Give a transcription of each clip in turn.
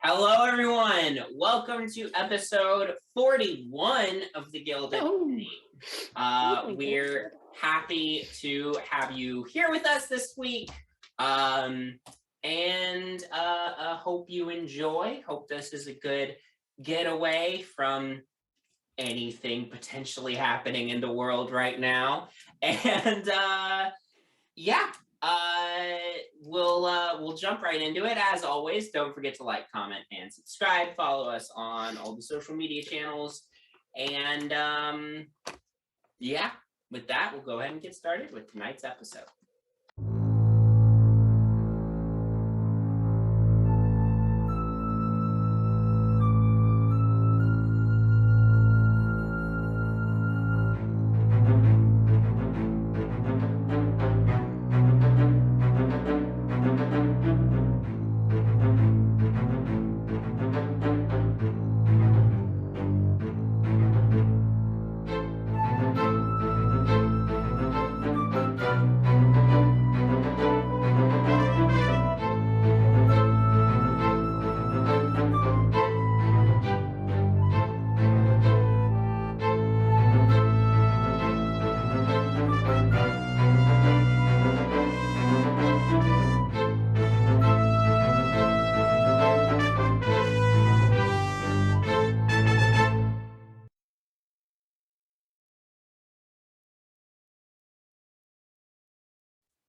Hello, everyone. Welcome to episode 41 of the Gilded City. We're happy to have you here with us this week, and hope you enjoy. Hope this is a good getaway from anything potentially happening in the world right now. And we'll jump right into it. As always, don't forget to like, comment, and subscribe. Follow us on all the social media channels. And with that, we'll go ahead and get started with tonight's episode.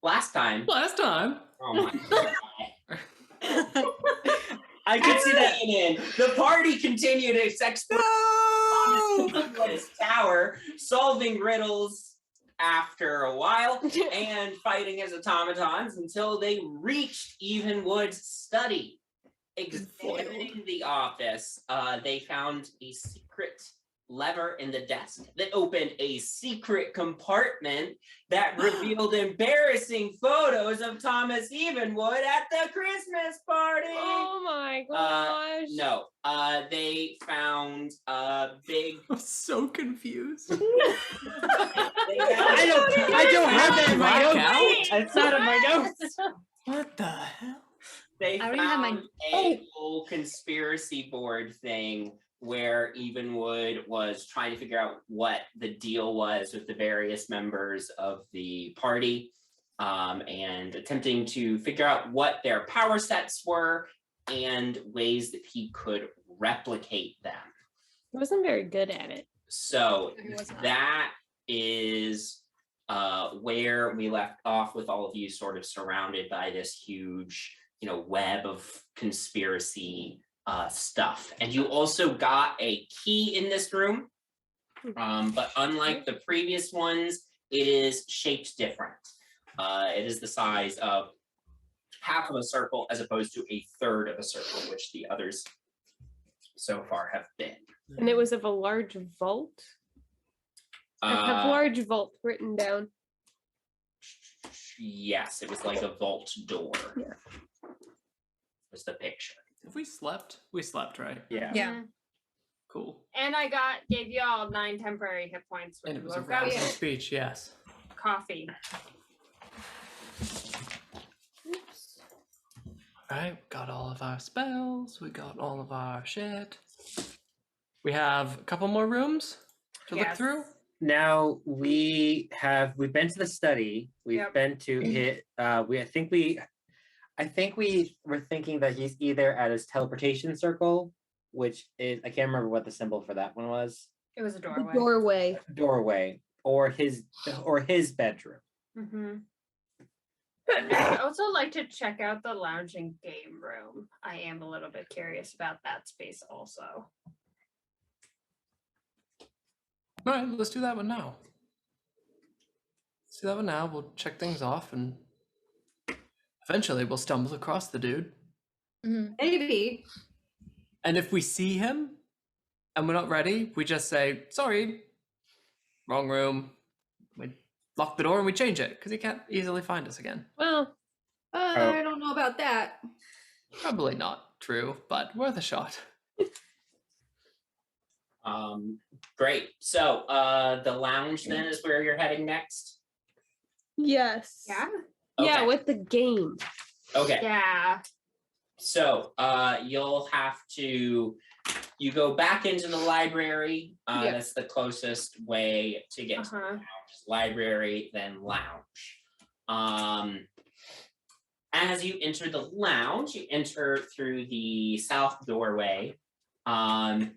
Last time. Oh my god. I could see that in. The party continued its exploration on its tower, solving riddles after a while and fighting as automatons until they reached Evenwood's study. Examining the office, they found a secret lever in the desk that opened a secret compartment that revealed embarrassing photos of Thomas Evenwood at the Christmas party. Oh my gosh. No, they found a big... I'm so confused. I don't have that in my notes. It's not in my notes. What the hell? They found a whole conspiracy board thing where Evenwood was trying to figure out what the deal was with the various members of the party, and attempting to figure out what their power sets were and ways that he could replicate them. He wasn't very good at it. So that is where we left off, with all of you sort of surrounded by this huge, web of conspiracy stuff. And you also got a key in this room, but unlike the previous ones, it is shaped different. It is the size of half of a circle as opposed to a third of a circle, which the others so far have been. And it was of a large vault. I have large vault written down. Yes, it was like a vault door. Yeah. Was the picture. If we slept? We slept, right? Yeah. Yeah. Cool. And I gave you all 9 temporary hit points. And it was a workout. rousing speech, yes. Coffee. Oops. Alright, got all of our spells. We got all of our shit. We have a couple more rooms to look through. Now we've been to the study. We've been to it. I think we were thinking that he's either at his teleportation circle, which is, I can't remember what the symbol for that one was. It was a doorway. The doorway. Doorway, or his bedroom. Mm-hmm. I'd also like to check out the lounge and game room. I am a little bit curious about that space also. Alright, let's do that one now. Let's do that one now. We'll check things off and eventually we'll stumble across the dude. Mm-hmm. Maybe. And if we see him and we're not ready, we just say, sorry, wrong room. We lock the door and we change it because he can't easily find us again. Well, I don't know about that. Probably not true, but worth a shot. Great. So the lounge then is where you're heading next? yes. Yeah? Yeah, Okay. with the game. Okay. Yeah. So you'll have to, you go back into the library. Yeah. That's the closest way to get to the lounge. Library, then lounge. As you enter the lounge, you enter through the south doorway. And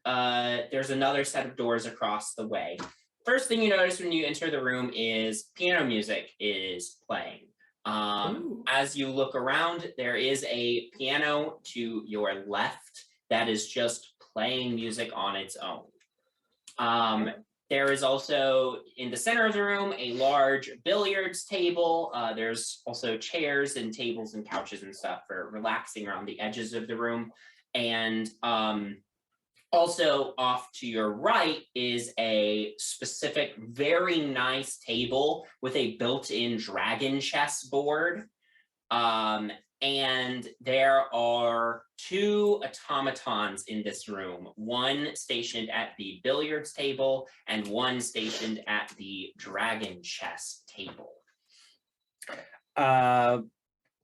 there's another set of doors across the way. First thing you notice when you enter the room is piano music is playing. As you look around, there is a piano to your left that is just playing music on its own. There is also, in the center of the room, a large billiards table. There's also chairs and tables and couches and stuff for relaxing around the edges of the room. And also off to your right is a specific, very nice table with a built-in dragon chess board. And there are 2 automatons in this room, one stationed at the billiards table and one stationed at the dragon chess table.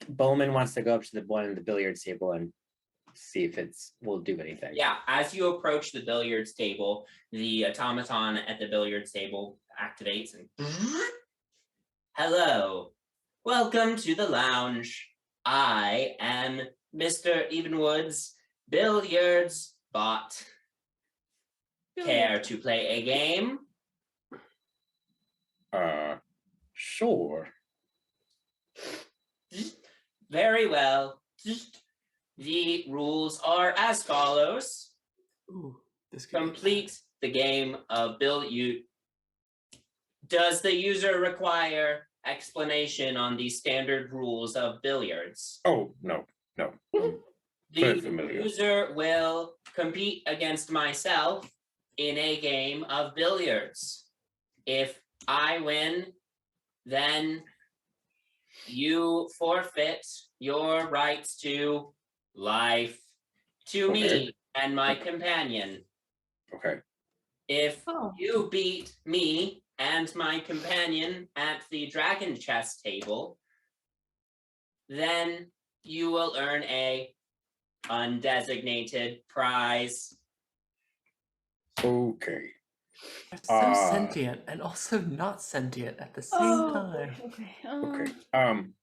Bowman wants to go up to the one in the billiards table and see if will do anything. Yeah, as you approach the billiards table, the automaton at the billiards table activates and hello, welcome to the lounge. I am Mr. Evenwood's billiards bot. Care to play a game? Sure. Very well. The rules are as follows. Ooh, this could Complete the game of Does the user require explanation on the standard rules of billiards? Oh, no. Very The familiar. user will compete against myself in a game of billiards. If I win, then you forfeit your rights to life to me and my companion. Okay. If you beat me and my companion at the dragon chess table, then you will earn a undesignated prize. Okay. so sentient and also not sentient at the same time. Okay.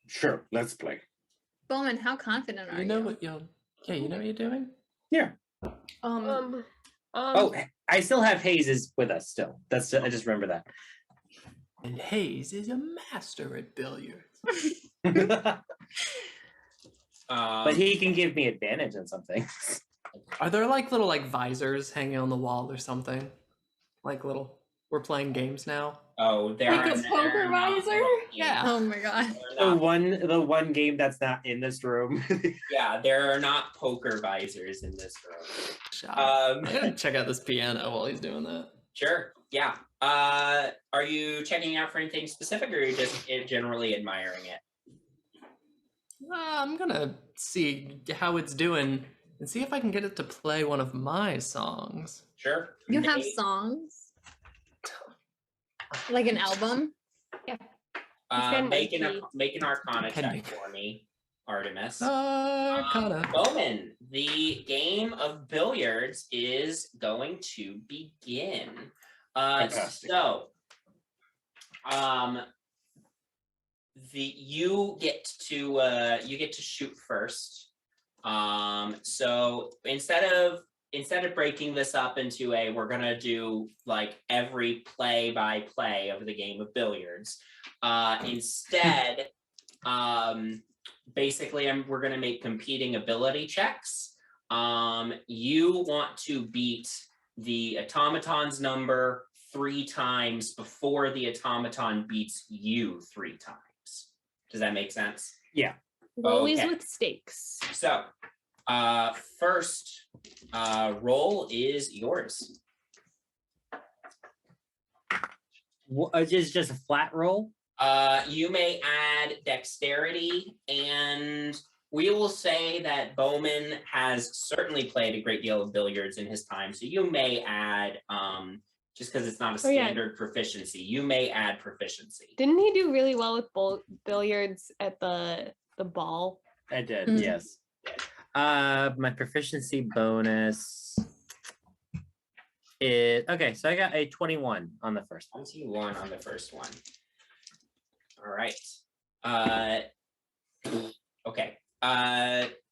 Sure. Let's play. Bowman, how confident are you? You know what you're doing? Yeah. I still have Hayes with us still. I just remember that. And Hayes is a master at billiards. But he can give me advantage on something. Are there like little visors hanging on the wall or something? Like little, we're playing games now. Oh, there Like are a poker visor? Yeah. Oh my god. The one game that's not in this room. Yeah, there are not poker visors in this room. I'm gonna check out this piano while he's doing that. Sure. Yeah. Are you checking out for anything specific, or are you just generally admiring it? I'm gonna see how it's doing and see if I can get it to play one of my songs. Sure. You have songs? Like an album? Make an Arcana check for me, Artemis. Arcana. Bowman, the game of billiards is going to begin. Fantastic. So, you get to shoot first. So instead of breaking this up into we're gonna do like every play by play of the game of billiards. Instead, basically, we're gonna make competing ability checks. You want to beat the automaton's number 3 times before the automaton beats you 3 times. Does that make sense? Yeah. Always with stakes. So, first roll is yours. Just a flat roll? You may add dexterity, and we will say that Bowman has certainly played a great deal of billiards in his time, so you may add, just because it's not a standard proficiency, you may add proficiency. Didn't he do really well with billiards at the ball? I did. Mm. Yes. My proficiency bonus is okay. So I got a 21 on the first one. 21 on the first one. All right. Okay.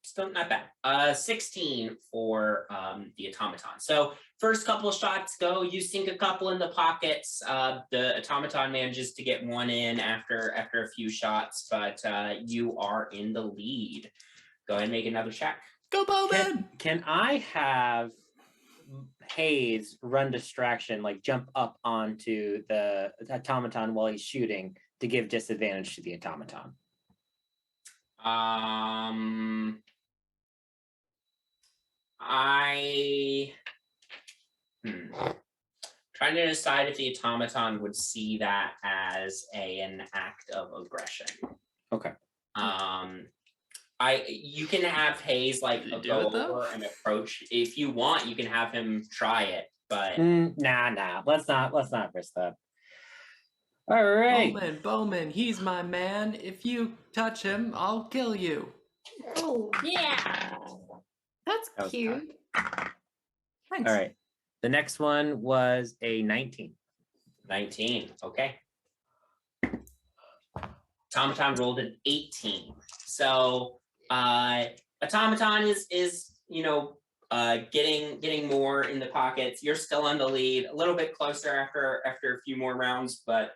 Still not bad. 16 for the automaton. So first couple shots go. You sink a couple in the pockets. The automaton manages to get one in after a few shots, but you are in the lead. Go ahead and make another check. Go Bowman! Can I have Hayes run distraction, like jump up onto the automaton while he's shooting to give disadvantage to the automaton? Trying to decide if the automaton would see that as an act of aggression. Okay. You can have Hayes like go over and approach. If you want, you can have him try it, but nah. Let's not risk that. All right. Bowman, he's my man. If you touch him, I'll kill you. Oh, Yeah. that's That was cute. Thanks. All right. The next one was a 19. 19. Okay. Automaton rolled an 18. So automaton is getting more in the pockets. You're still on the lead, a little bit closer after a few more rounds, but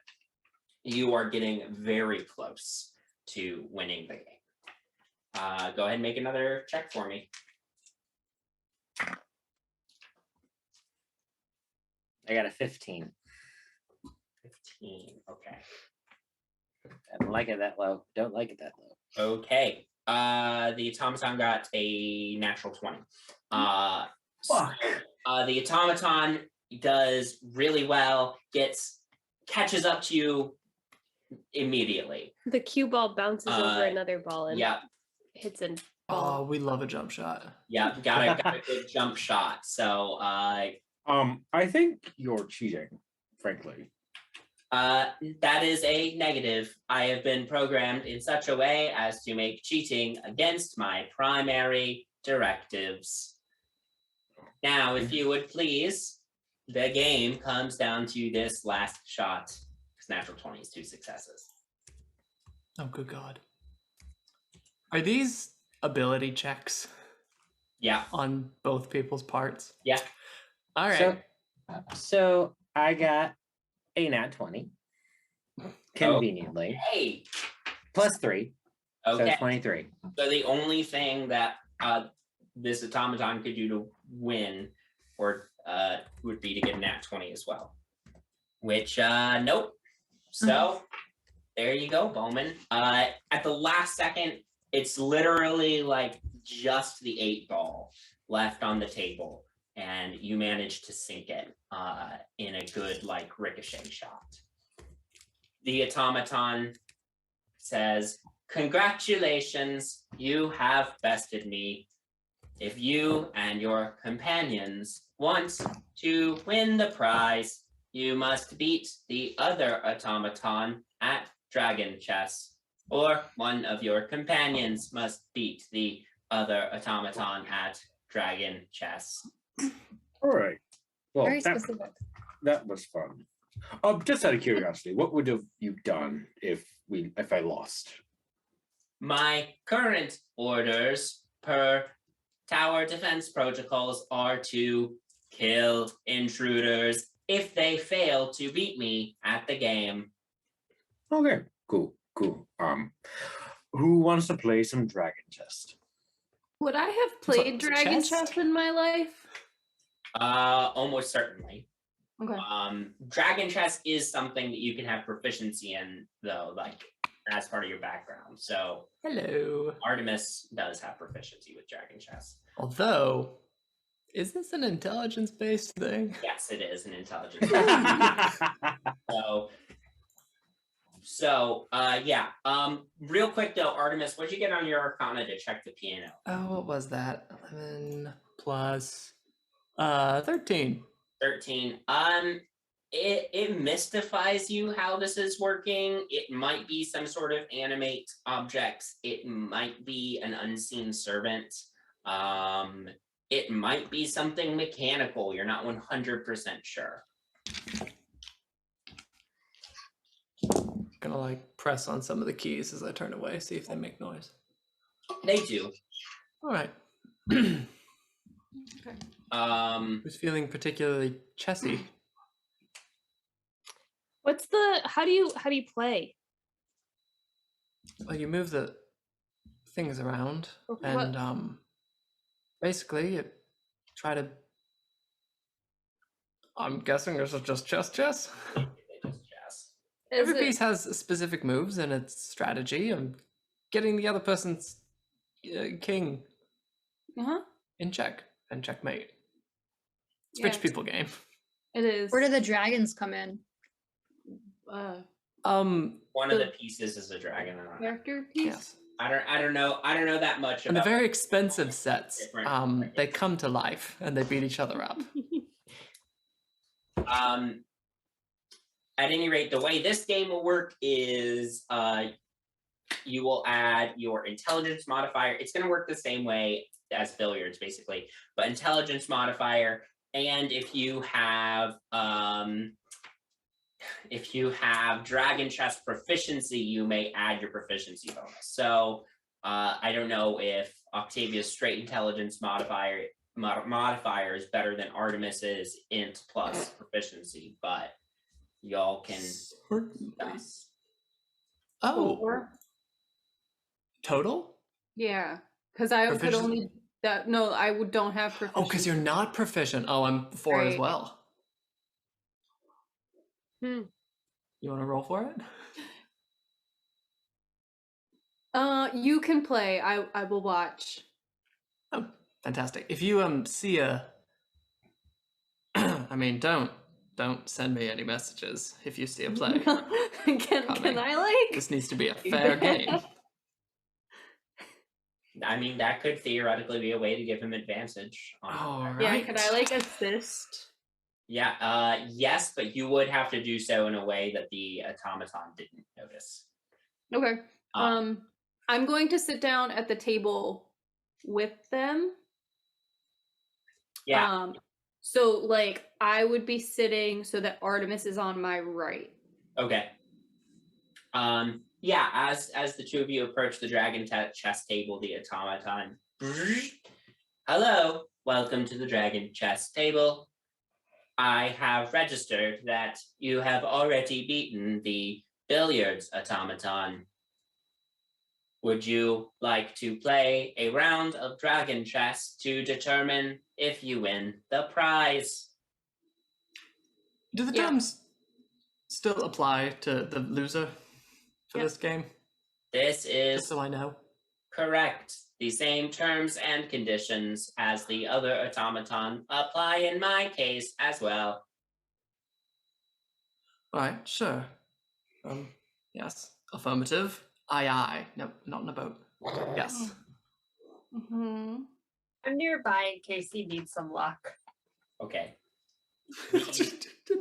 you are getting very close to winning the game. Go ahead and make another check for me. I got a 15. 15. Okay. I don't like it that low. Don't like it that low. Okay. The automaton got a natural 20. The automaton does really well, catches up to you immediately. The cue ball bounces over another ball and hits a ball. Oh, we love a jump shot. Yeah, got a good jump shot. So I think you're cheating, frankly. that is a negative. I have been programmed in such a way as to make cheating against my primary directives. Now, if you would please, the game comes down to this last shot. Because natural 20 is 2 successes. Oh, good God. Are these ability checks? Yeah. On both people's parts? Yeah. All right. So I got a nat 20. Conveniently. Hey. Plus 3. Okay. So 23. So the only thing that this automaton could do to win or would be to get a nat 20 as well. Which nope. So there you go, Bowman. At the last second, it's literally like just the 8 ball left on the table, and you managed to sink it in a good like ricochet shot. The automaton says, "Congratulations, you have bested me. If you and your companions want to win the prize, you must beat the other automaton at dragon chess, or one of your companions must beat the other automaton at dragon chess." All right. Well, Very specific. that was fun. Just out of curiosity, what would have you done if I lost? My current orders per tower defense protocols are to kill intruders if they fail to beat me at the game. Okay, cool. Who wants to play some dragon chess? Would I have played So, Dragon chess? Chess in my life? Almost certainly. Okay. Dragon chess is something that you can have proficiency in, though, like as part of your background. So Hello. Artemis does have proficiency with dragon chess. Although, is this an intelligence-based thing? Yes, it is an intelligence. So, yeah. Real quick though, Artemis, what'd you get on your Arcana to check the piano? Oh, what was that? 11 plus 13. 13. it mystifies you how this is working. It might be some sort of animate objects. It might be an unseen servant. It might be something mechanical. You're not 100% sure. Gonna like press on some of the keys as I turn away, see if they make noise. They do. All right. Who's feeling particularly chessy? What's the how do you play? Well, you move the things around, What- and basically you try to. I'm guessing this is just chess. They just chess. Every piece has specific moves and its strategy. And getting the other person's king in check and checkmate. It's rich Yeah. people game. It is. Where do the dragons come in? One of the pieces is a dragon. Character piece? Yes. I don't know that much And the about very expensive sets, different they come to life and they beat each other up. At any rate, the way this game will work is you will add your intelligence modifier. It's going to work the same way as billiards, basically, but intelligence modifier. And if you have dragon chess proficiency, you may add your proficiency bonus. So I don't know if Octavia's straight intelligence modifier is better than Artemis's int plus proficiency, but y'all can discuss. Oh, Four? total? Yeah. Because I could Proficiency? only that no, don't have proficiency. Oh, because you're not proficient. Oh, I'm 4 as Right. well. Hmm. You want to roll for it? You can play. I will watch. Oh, fantastic. If you see a I mean, don't send me any messages if you see a play. Can I like This needs to be a fair game. I mean, that could theoretically be a way to give him advantage. All right. Yeah, can I like assist? Yeah, yes, but you would have to do so in a way that the automaton didn't notice. Okay. I'm going to sit down at the table with them. Yeah. So like I would be sitting so that Artemis is on my right. Okay. Yeah, as the two of you approach the dragon chess table, the automaton. Hello, welcome to the dragon chess table. I have registered that you have already beaten the billiards automaton. Would you like to play a round of dragon chess to determine if you win the prize? Do the Yeah. terms still apply to the loser for Yep. this game? This is Just so I know. correct. The same terms and conditions as the other automaton apply in my case as well. All right, sure. Yes, affirmative. Aye. No, not in a boat. Yes. Mm-hmm. I'm nearby in case he needs some luck. Okay.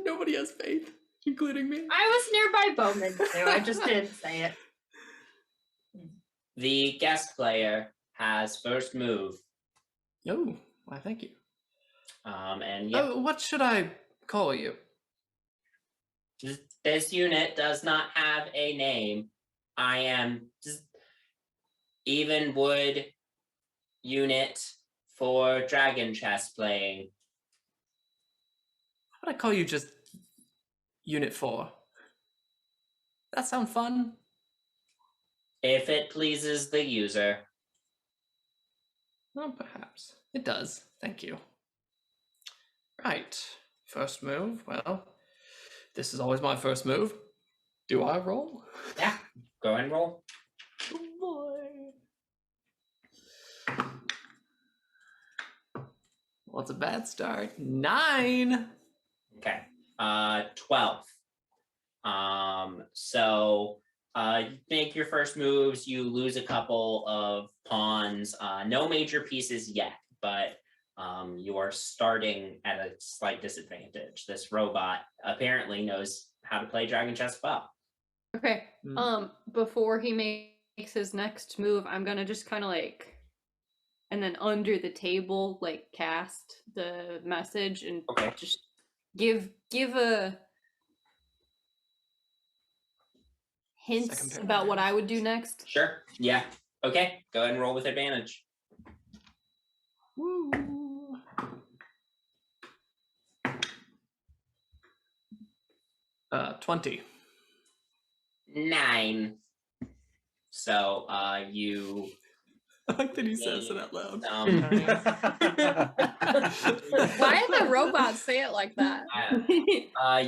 Nobody has faith, including me. I was nearby Bowman too. I just didn't say it. The guest player has first move. Oh, why? Thank you. And yeah, Oh, what should I call you? this unit does not have a name. I am Evenwood unit for dragon chess playing. How would I call you just Unit 4? That sound fun? If it pleases the user. Well, perhaps. It does. Thank you. Right. First move. Well, this is always my first move. Do I roll? Yeah, go ahead and roll. Oh boy. What's a bad start? 9. Okay. 12. So you make your first moves, you lose a couple of pawns, no major pieces yet, but You are starting at a slight disadvantage. This robot apparently knows how to play dragon chess well. Okay. Before he makes his next move, I'm gonna just kind of like, and then under the table, like cast the message and just give a hints about what I would do next. Sure. Yeah. Okay. Go ahead and roll with advantage. Woo. 20. 9. So you. I like that he says it out loud. Why did the robot say it like that?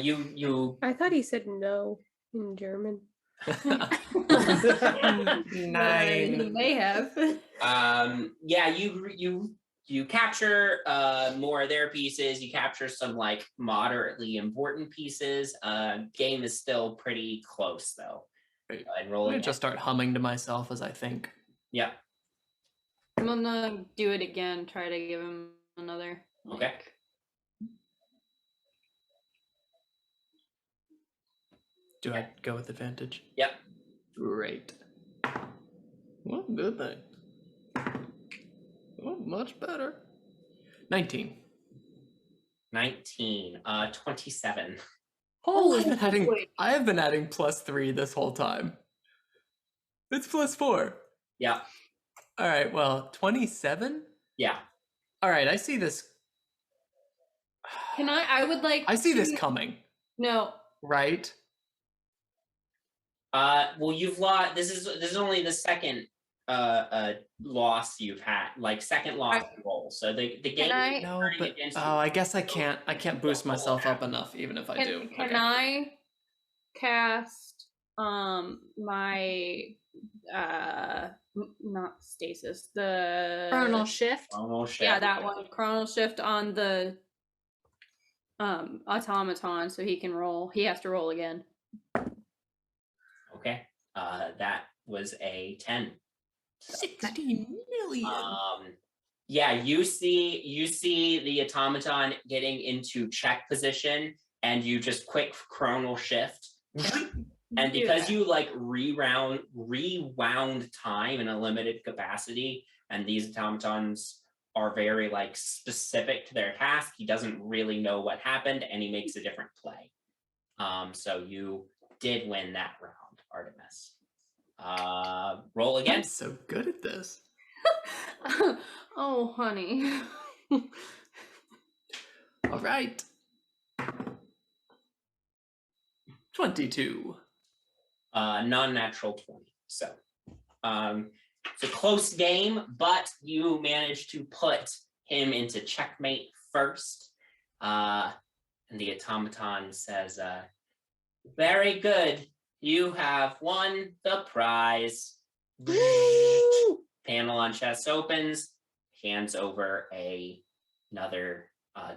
You. I thought he said no in German. 9. He may have. Yeah. You capture more of their pieces. You capture some like moderately important pieces. Game is still pretty close though. Right. And roll I'm gonna again. just start humming to myself as I think. Yeah. I'm gonna do it again. Try to give him another. Okay. Do I go with advantage? Yep. Great. Well, good thing. Oh, much better. 19. 19. 27. Holy! I have been adding +3 this whole time. It's +4. Yeah. All right. Well, 27. Yeah. All right. I see this. Can I would like. I see this coming. No. Right. Well, you've lost. This is only the second loss you've had, like second loss roll. So the game. No, but I guess I can't boost myself up enough, even if I do. Can I cast my not stasis, the Chronal shift. Chronal shift. Yeah, that one. Chronal shift on the automaton, so he can roll. He has to roll again. Okay. That was a 10. 16 million. Yeah, you see the automaton getting into check position, and you just quick chronal shift. And because you like rewound time in a limited capacity, and these automatons are very like specific to their task, he doesn't really know what happened, and he makes a different play. So you did win that round, Artemis. Roll again. I'm so good at this. Oh, honey. All right. 22. Non-natural 20. So it's a close game, but you managed to put him into checkmate first. And the automaton says, very good. You have won the prize. Panel on chest opens, hands over another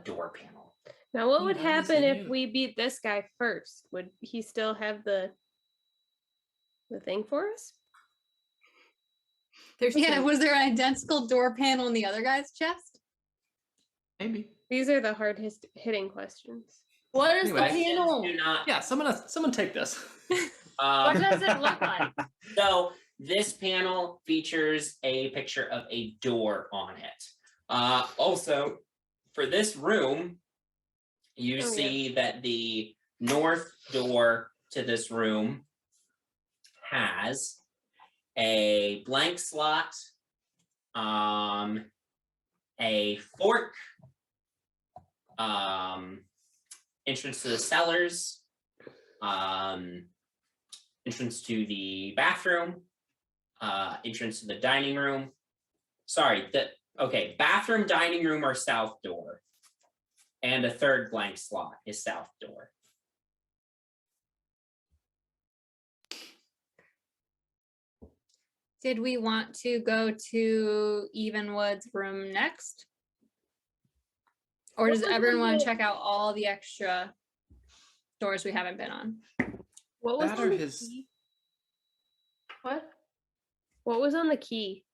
door panel. Now, what would happen if we beat this guy first? Would he still have the thing for us? Was there an identical door panel in the other guy's chest? Maybe. These are the hard hitting questions. What is Anyway. the panel? Yeah, someone take this. What does it look like? So this panel features a picture of a door on it. Also, for this room, you see that the north door to this room has a blank slot, a fork, entrance to the cellars, entrance to the bathroom, entrance to the dining room. Bathroom, dining room are south door. And a third blank slot is south door. Did we want to go to Evenwood's room next? Or does everyone want to check out all the extra doors we haven't been on? What was That on or the his- key? What? What was on the key?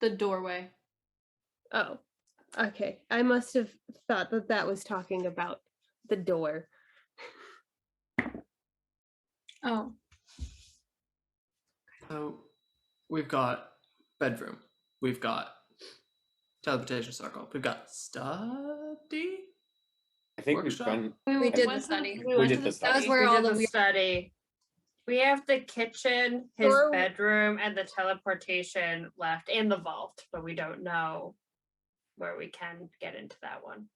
The doorway. Oh, okay. I must have thought that that was talking about the door. Oh, So we've got bedroom. We've got teleportation circle. We've got study. I think Workshop? we've we did the went to study. we did the That study. was where We all did the the weird. study. We have the kitchen, his Or- bedroom, and the teleportation left, and the vault, but we don't know where we can get into that one.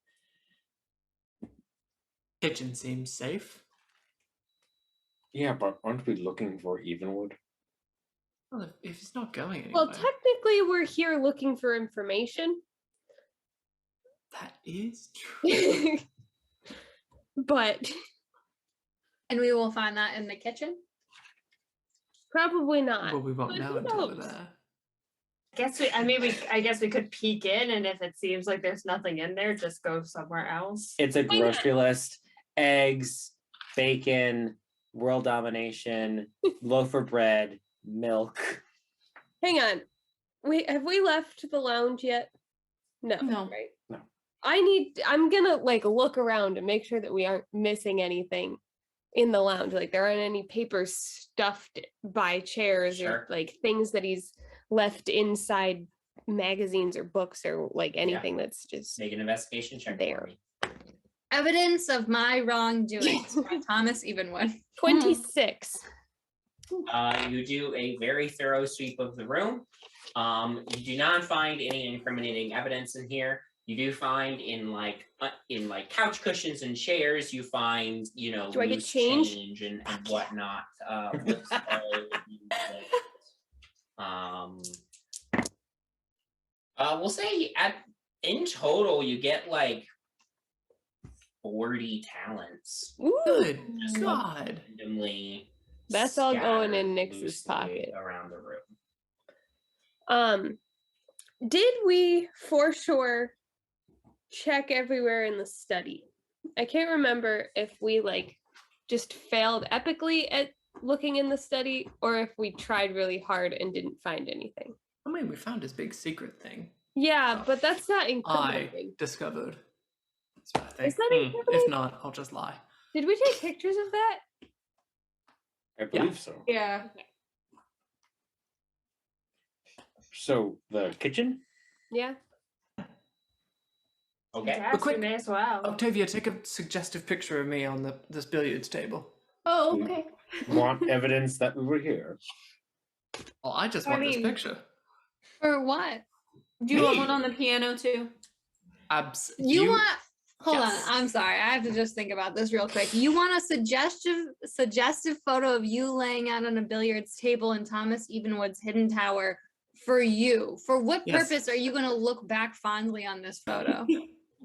Kitchen seems safe. Yeah, but aren't we looking for Evenwood? Well, if he's not going anywhere, Well, technically, we're here looking for information. that is true. But And we will find that in the kitchen. probably not. Well, we won't But know who until we're knows? there. I guess we could peek in, and if it seems like there's nothing in there, just go somewhere else. It's a Why not? grocery list: eggs, bacon, world domination, loaf of bread, milk. Hang on. Have we left the lounge yet? No. No. Right. No. I'm gonna like look around and make sure that we aren't missing anything in the lounge. Like there aren't any papers stuffed by chairs Sure. or like things that he's left inside magazines or books or like anything that's just Make an investigation check There. for me. Evidence of my wrongdoings by Thomas Evenwood. 26. You do a very thorough sweep of the room. You do not find any incriminating evidence in here. You do find in like couch cushions and chairs, you find, you know, Do I get loose change? change and whatnot. What's we'll say in total you get like 40 talents. Ooh, Good Just like God. randomly that's all going in scattered Nix's loosely pocket. around the room. Did we for sure check everywhere in the study? I can't remember if we like just failed epically at looking in the study or if we tried really hard and didn't find anything. I mean, we found his big secret thing. Yeah, but that's not I incriminating. discovered. So I think. Is that If incriminating? not, I'll just lie. Did we take pictures of that? I believe so. Yeah. So the kitchen? Yeah. Okay. Yes, But quick- we may as well. Octavia, take a suggestive picture of me on this billiards table. Oh, okay. Want evidence that we were here? Well, I just I want this mean- picture. For what? Do you want Me? one on the piano too? You want hold Yes. on, I'm sorry. I have to just think about this real quick. You want a suggestive photo of you laying out on a billiards table in Thomas Evenwood's hidden tower for you. For what Yes. purpose are you gonna look back fondly on this photo?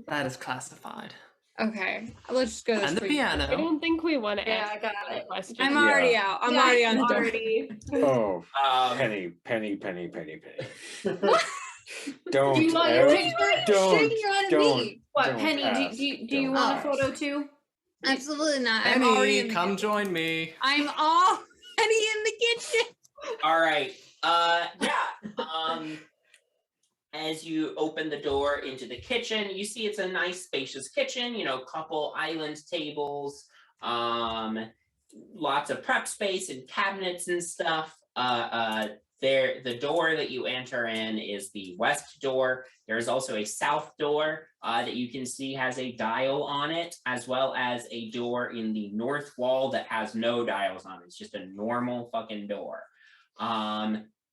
That is classified. Okay, let's just go. And the I piano. don't think we want to Yeah, ask I got that it. question. I'm Yeah. already out. I'm already on the door. Oh, Um, penny. Do Don't you want ever- your picture? don't, Shaking on don't. me. What, Don't Penny? ask, Do you don't want a ask. photo too? Absolutely not. I'm already in Penny, the come kitchen. join me. I'm already in the kitchen. all right. As you open the door into the kitchen, you see it's a nice spacious kitchen, you know, couple island tables, lots of prep space and cabinets and stuff. The door that you enter in is the west door. There's also a south door that you can see has a dial on it, as well as a door in the north wall that has no dials on it. It's just a normal fucking door.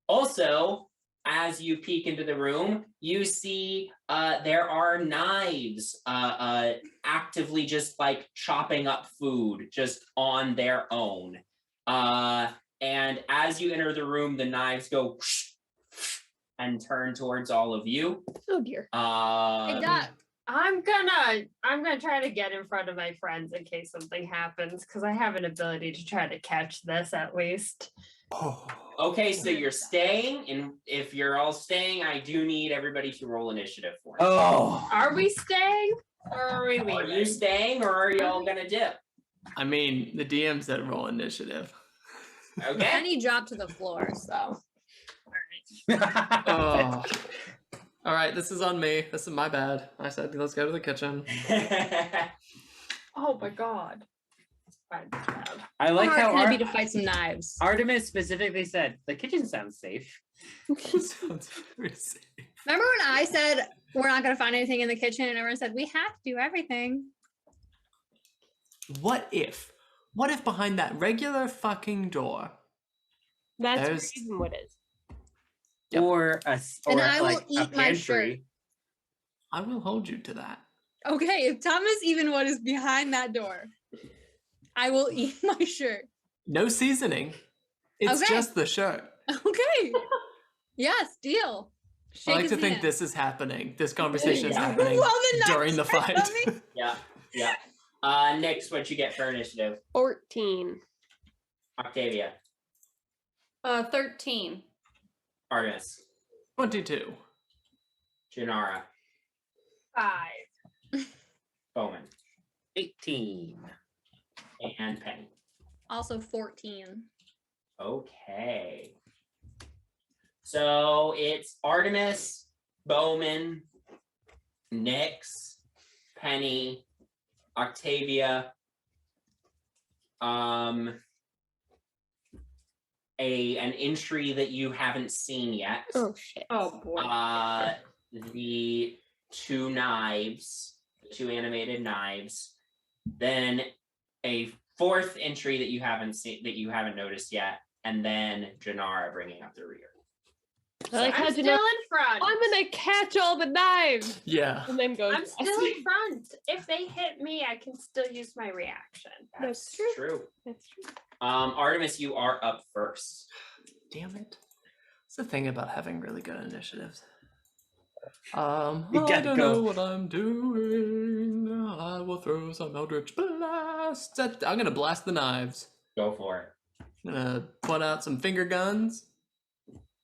Also, as you peek into the room, you see there are knives actively just like chopping up food just on their own. And as you enter the room, the knives go whoosh, and turn towards all of you. Oh dear. Hey, Doc. I'm gonna try to get in front of my friends in case something happens, because I have an ability to try to catch this at least. Oh. Okay, so you're staying, and if you're all staying, I do need everybody to roll initiative for me. Oh, Are we staying or are we Are you leaving? staying, or are y'all gonna dip? I mean, the DM said roll initiative. Okay. Penny dropped to the floor, so Oh. All right, this is on me. This is my bad. I said let's go to the kitchen. Oh my god. Bad. I like How how hard can it be to fight some knives? Artemis specifically said the kitchen sounds safe. Sounds very safe. Remember when I said we're not going to find anything in the kitchen, and everyone said we have to do everything. What if behind that regular fucking door? That's where There's- Evenwood is. Yep. Or And I will like a eat my shirt. pantry. I will hold you to that. Okay, if Thomas Evenwood is behind that door, I will eat my shirt. No seasoning. It's Okay. just the shirt. Okay. Yes, deal. I Shake like his to think hand. this is happening. This conversation is Yeah. happening While the knives during the are fight. coming. Yeah. Nyx, what you get for initiative? 14. Octavia. 13. Artemis. 22. Janara. 5. Bowman. 18. And Penny. Also 14. Okay. So it's Artemis, Bowman, Nyx, Penny, Octavia, an entry that you haven't seen yet. Oh shit. Oh boy. The two knives, the two animated knives, then a fourth entry that you haven't seen, that you haven't noticed yet, and then Janara bringing up the rear. I like how I'm to still know in front. I'm gonna catch all the knives Yeah. and then go. I'm still in front. If they hit me, I can still use my reaction. That's True. That's true. Artemis, you are up first. Damn it. It's the thing about having really good initiatives. You I gotta don't go. know what I'm doing. I will throw some Eldritch blasts. I'm gonna blast the knives. Go for it. I'm gonna put out some finger guns.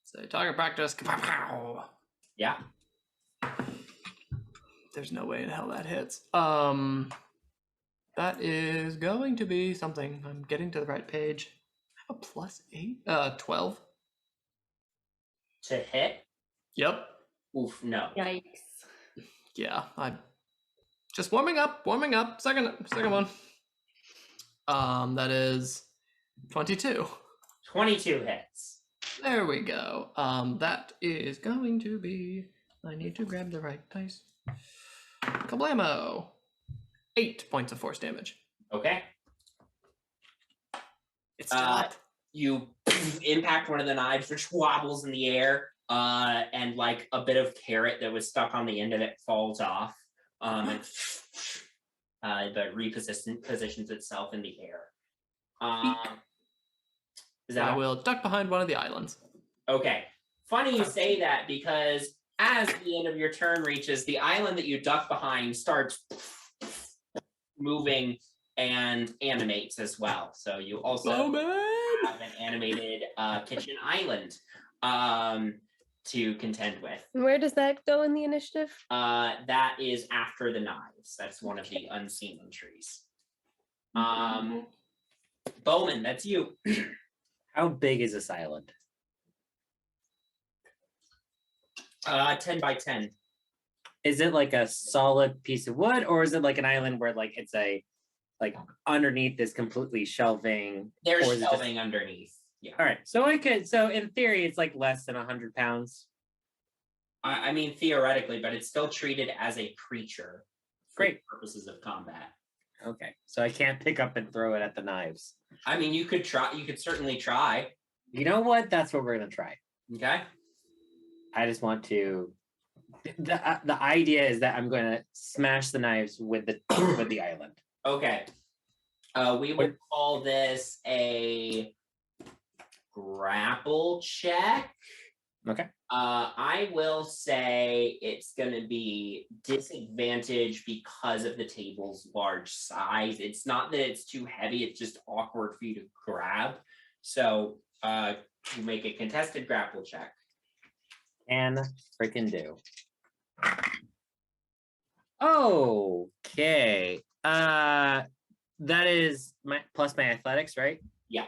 Say target practice. Kapow! Yeah. There's no way in hell that hits. That is going to be something. I'm getting to the right page. I have a +8. 12. To hit. Yep. Oof, no. Yikes. Yeah, I'm just warming up. Second one. That is 22. 22 hits. There we go. That is going to be. I need to grab the right dice. Kablamo! 8 points of force damage. Okay. It's still up. You impact one of the knives, which wobbles in the air, and like a bit of carrot that was stuck on the end of it falls off. And but positions itself in the air. Is that I will duck behind one of the islands. okay? Funny you say that, because as the end of your turn reaches, the island that you duck behind starts moving and animates as well. So you also have an animated kitchen island to contend with. And where does that go in the initiative? That is after the knives. That's one of the unseen entries. Bowman, that's you. How big is this island? 10 by 10. Is it like a solid piece of wood, or is it like an island where like it's a like underneath is completely shelving? There's or is it just- shelving underneath. Yeah. All right, so I could. So in theory, it's like less than 100 pounds. I mean, theoretically, but it's still treated as a creature for Great. purposes of combat. Okay, so I can't pick up and throw it at the knives. I mean, you could try. You could certainly try. You know what? That's what we're gonna try. Okay. I just want to. The idea is that I'm going to smash the knives with the with the island. Okay. We would call this a grapple check. Okay. I will say it's going to be disadvantage because of the table's large size. It's not that it's too heavy, it's just awkward for you to grab. So you make a contested grapple check. Can freaking do. Okay. That is my plus my athletics, right? Yeah.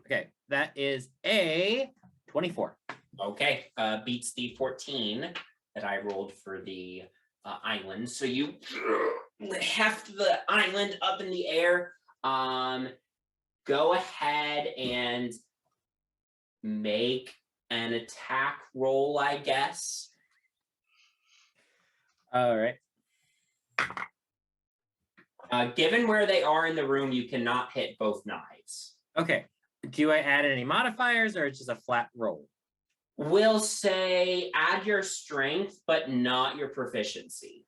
Okay. That is a 24. Okay. Beats the 14. that I rolled for the island. So you heft the island up in the air. Go ahead and make an attack roll, I guess. All right. Given where they are in the room, you cannot hit both knives. Okay. Do I add any modifiers or it's just a flat roll? We'll say add your strength, but not your proficiency.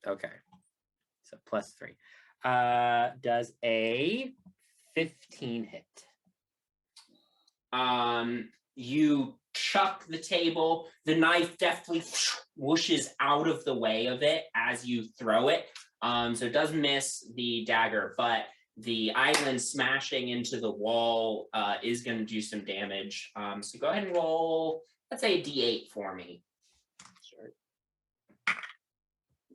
Okay. So +3. Does a 15 hit? You chuck the table. The knife deftly whooshes out of the way of it as you throw it. So it does miss the dagger, but the island smashing into the wall is going to do some damage. So go ahead and roll, let's say a D8 for me. Sure.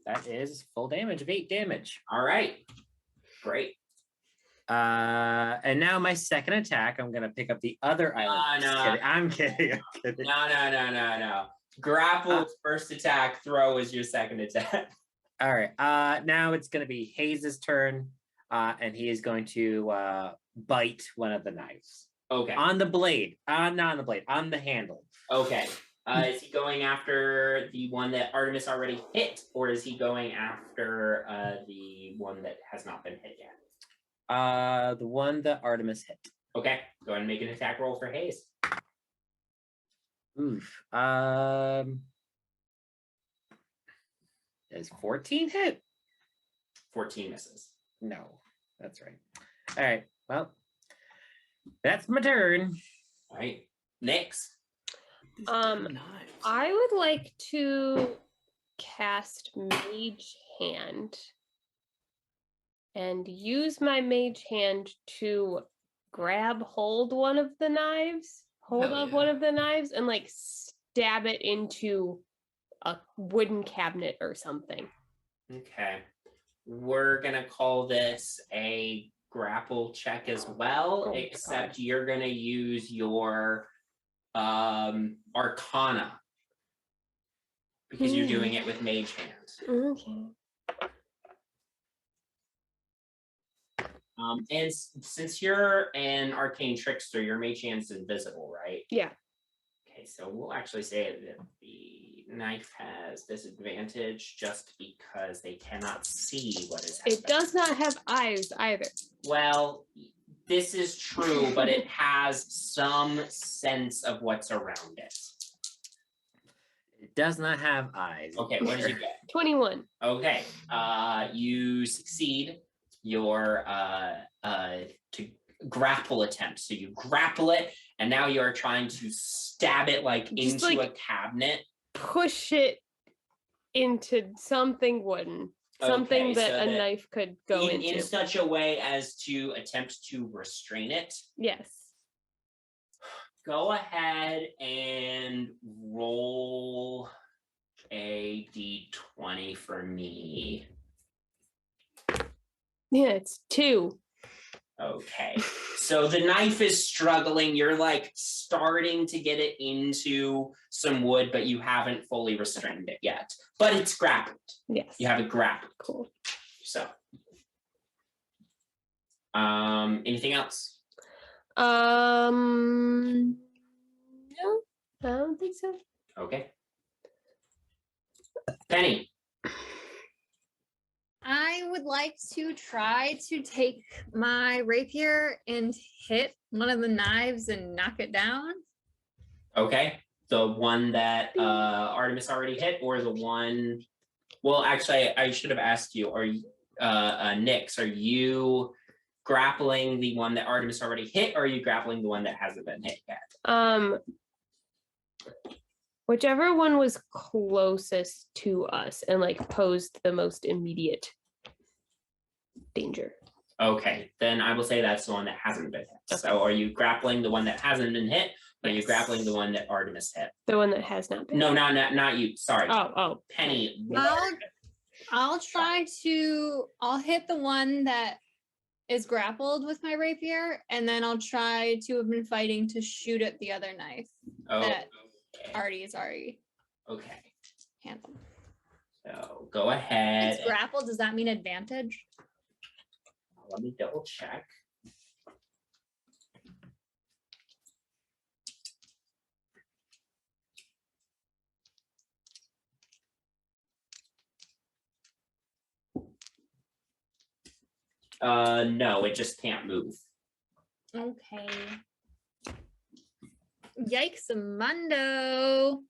That is full damage of 8 damage. All right. Great. And now my second attack, I'm going to pick up the other island. I'm kidding. No. Grapple's first attack, throw is your second attack. All right. Now it's going to be Hayes' turn, and he is going to bite one of the knives. Okay. On the blade. Not on the blade, on the handle. Okay. Is he going after the one that Artemis already hit, or is he going after the one that has not been hit yet? The one that Artemis hit. Okay. Go ahead and make an attack roll for Hayes. Oof. Is 14 hit? 14 misses. No, that's right. All right. Well, that's my turn. All right. Next. I would like to cast Mage Hand and use my Mage Hand to grab hold of one of the knives, and like stab it into a wooden cabinet or something. Okay. We're going to call this a grapple check as well, except you're going to use your Arcana because you're doing it with Mage Hand. Okay. And since you're an arcane trickster, your Mage Hand's invisible, right? Yeah. Okay, so we'll actually say that the knife has disadvantage just because they cannot see what is happening. It does not have eyes either. Well, this is true, but it has some sense of what's around it. It does not have eyes. Okay, what did you get? 21. Okay, you succeed your to grapple attempt. So you grapple it, and now you are trying to stab it into a cabinet. Push it into something wooden. Something that a knife could go into. In such a way as to attempt to restrain it. Yes. Go ahead and roll a d20 for me. Yeah, it's 2. Okay. So the knife is struggling. You're starting to get it into some wood, but you haven't fully restrained it yet. But it's grappled. Yes. You have it grappled. Cool. So, anything else? No, I don't think so. Okay. Penny. I would like to try to take my rapier and hit one of the knives and knock it down. Okay. The one that Artemis already hit, or the one... Well, actually, I should have asked you, are you, Nyx, are you grappling the one that Artemis already hit, or are you grappling the one that hasn't been hit yet? Whichever one was closest to us and posed the most immediate danger. Okay, then I will say that's the one that hasn't been hit. Okay. So are you grappling the one that hasn't been hit, or are you grappling the one that Artemis hit? The one that has not been. No, not you. Sorry. Oh. Penny. I'll try to. I'll hit the one that is grappled with my rapier, and then I'll try to have been fighting to shoot at the other knife that Artie is already. Okay. handle. So go ahead. It's grapple. Does that mean advantage? Let me double check. No, it just can't move. Okay. Yikes, Mundo.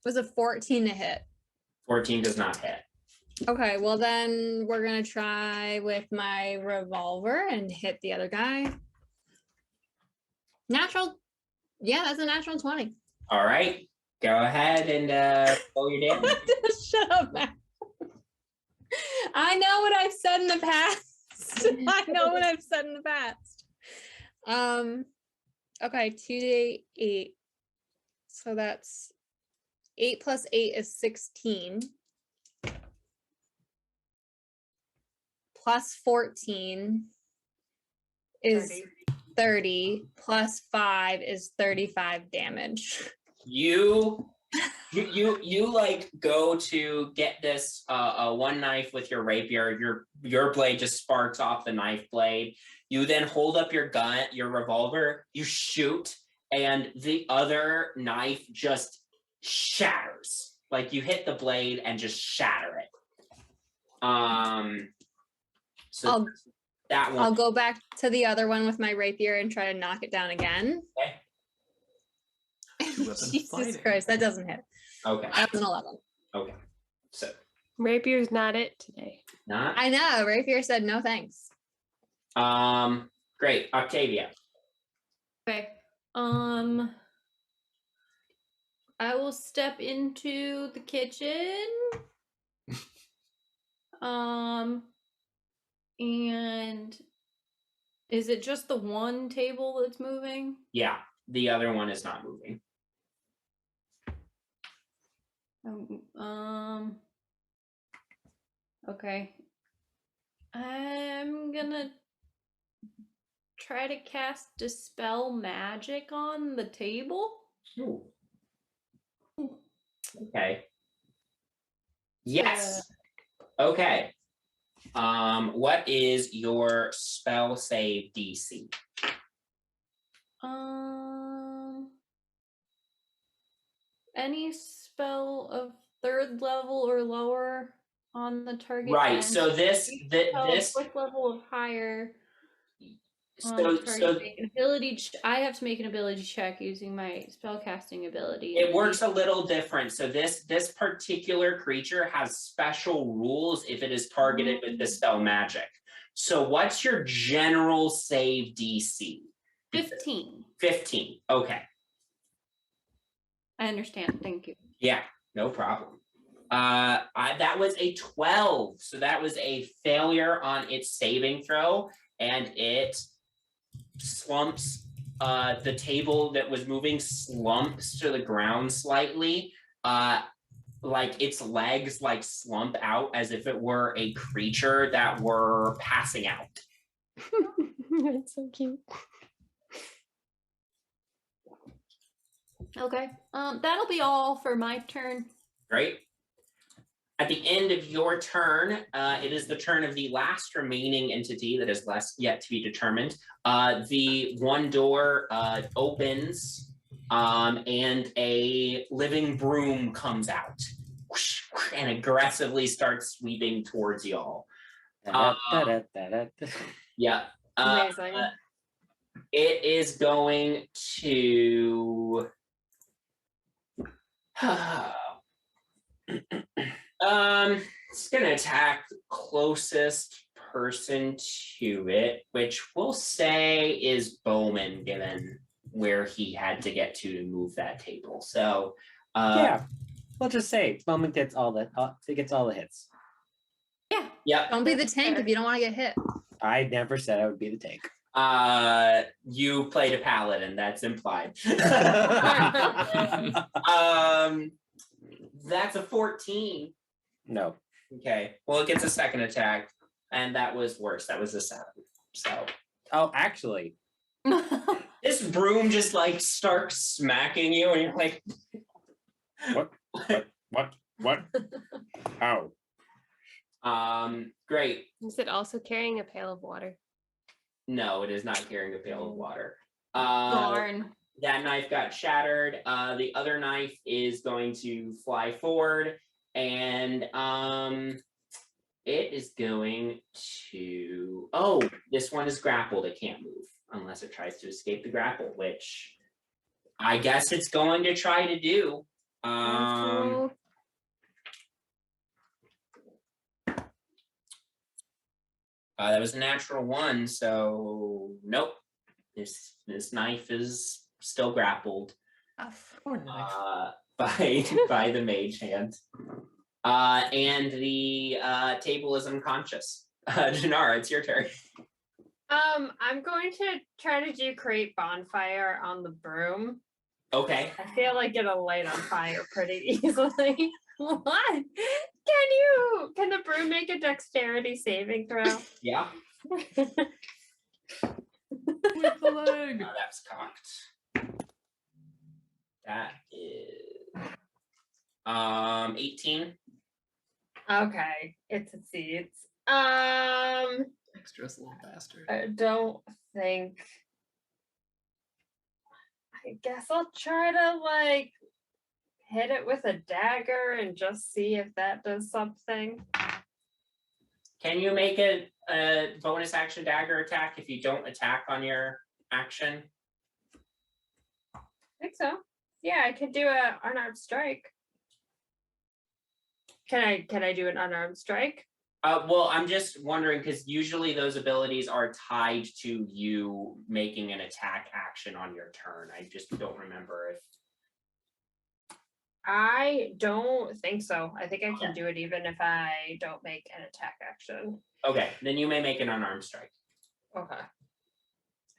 Was a 14 to hit. 14 does not hit. Okay, well then we're gonna try with my revolver and hit the other guy. Natural. Yeah, that's a natural 20. All right, go ahead and roll your damage. Shut up, Matt. I know what I've said in the past. I know what I've said in the past. Okay, 2d8. So that's 8 plus 8 is 16. Plus 14 is 30. Plus 5 is 35 damage. You like go to get this one knife with your rapier. Your blade just sparks off the knife blade. You then hold up your gun, your revolver. You shoot, and the other knife just shatters. Like you hit the blade and just shatter it. So that one. I'll go back to the other one with my rapier and try to knock it down again. Okay. Jesus Christ, that doesn't hit. Okay. That's an 11. Okay. So Rapier's not it today. not. I know. Rapier said no thanks. Great, Octavia. Okay. I will step into the kitchen. And is it just the one table that's moving? Yeah, the other one is not moving. Okay. I'm gonna try to cast Dispel Magic on the table. Ooh. Okay. Yes. Okay. What is your spell save DC? Any spell of 3rd level or lower on the target. Right. So this fourth level of higher. So I have to make an ability check using my spellcasting ability. It works a little different. So this particular creature has special rules if it is targeted with Dispel Magic. So what's your general save DC? 15. 15. Okay. I understand. Thank you. Yeah, no problem. That was a 12. So that was a failure on its saving throw, and it slumps. The table that was moving slumps to the ground slightly. Like its legs like slump out as if it were a creature that were passing out. That's so cute. Okay. That'll be all for my turn. Great. At the end of your turn, it is the turn of the last remaining entity that is yet to be determined. The one door opens, and a living broom comes out and aggressively starts sweeping towards y'all. Yeah. Amazing. It is going to... it's gonna attack the closest person to it, which we'll say is Bowman, given where he had to get to move that table. So yeah, we'll just say Bowman gets all the hits. Yeah. Yep. Don't be the tank if you don't want to get hit. I never said I would be the tank. You played a paladin, that's implied. That's a 14. No. Okay. Well, it gets a second attack, and that was worse. That was a 7. So. Oh, actually. This broom just like starts smacking you, and you're like, what? What? How? Great. Is it also carrying a pail of water? No, it is not carrying a pail of water. Darn. That knife got shattered. The other knife is going to fly forward, and it is going to. Oh, this one is grappled. It can't move unless it tries to escape the grapple, which I guess it's going to try to do. That was a natural one, so nope. This knife is still grappled by the mage hand, and the table is unconscious. Janara, it's your turn. I'm going to try to do create bonfire on the broom. Okay. I feel like it'll light on fire pretty easily. What? Can the broom make a dexterity saving throw? Yeah. With the leg. That's cocked. That is 18. Okay, it succeeds. Extra little bastard. I don't think. I guess I'll try to like hit it with a dagger and just see if that does something. Can you make a bonus action dagger attack if you don't attack on your action? I think so. Yeah, I could do a unarmed strike. Can I do an unarmed strike? Well, I'm just wondering because usually those abilities are tied to you making an attack action on your turn. I just don't remember if. I don't think so. I think I can do it even if I don't make an attack action. Okay, then you may make an unarmed strike. Okay.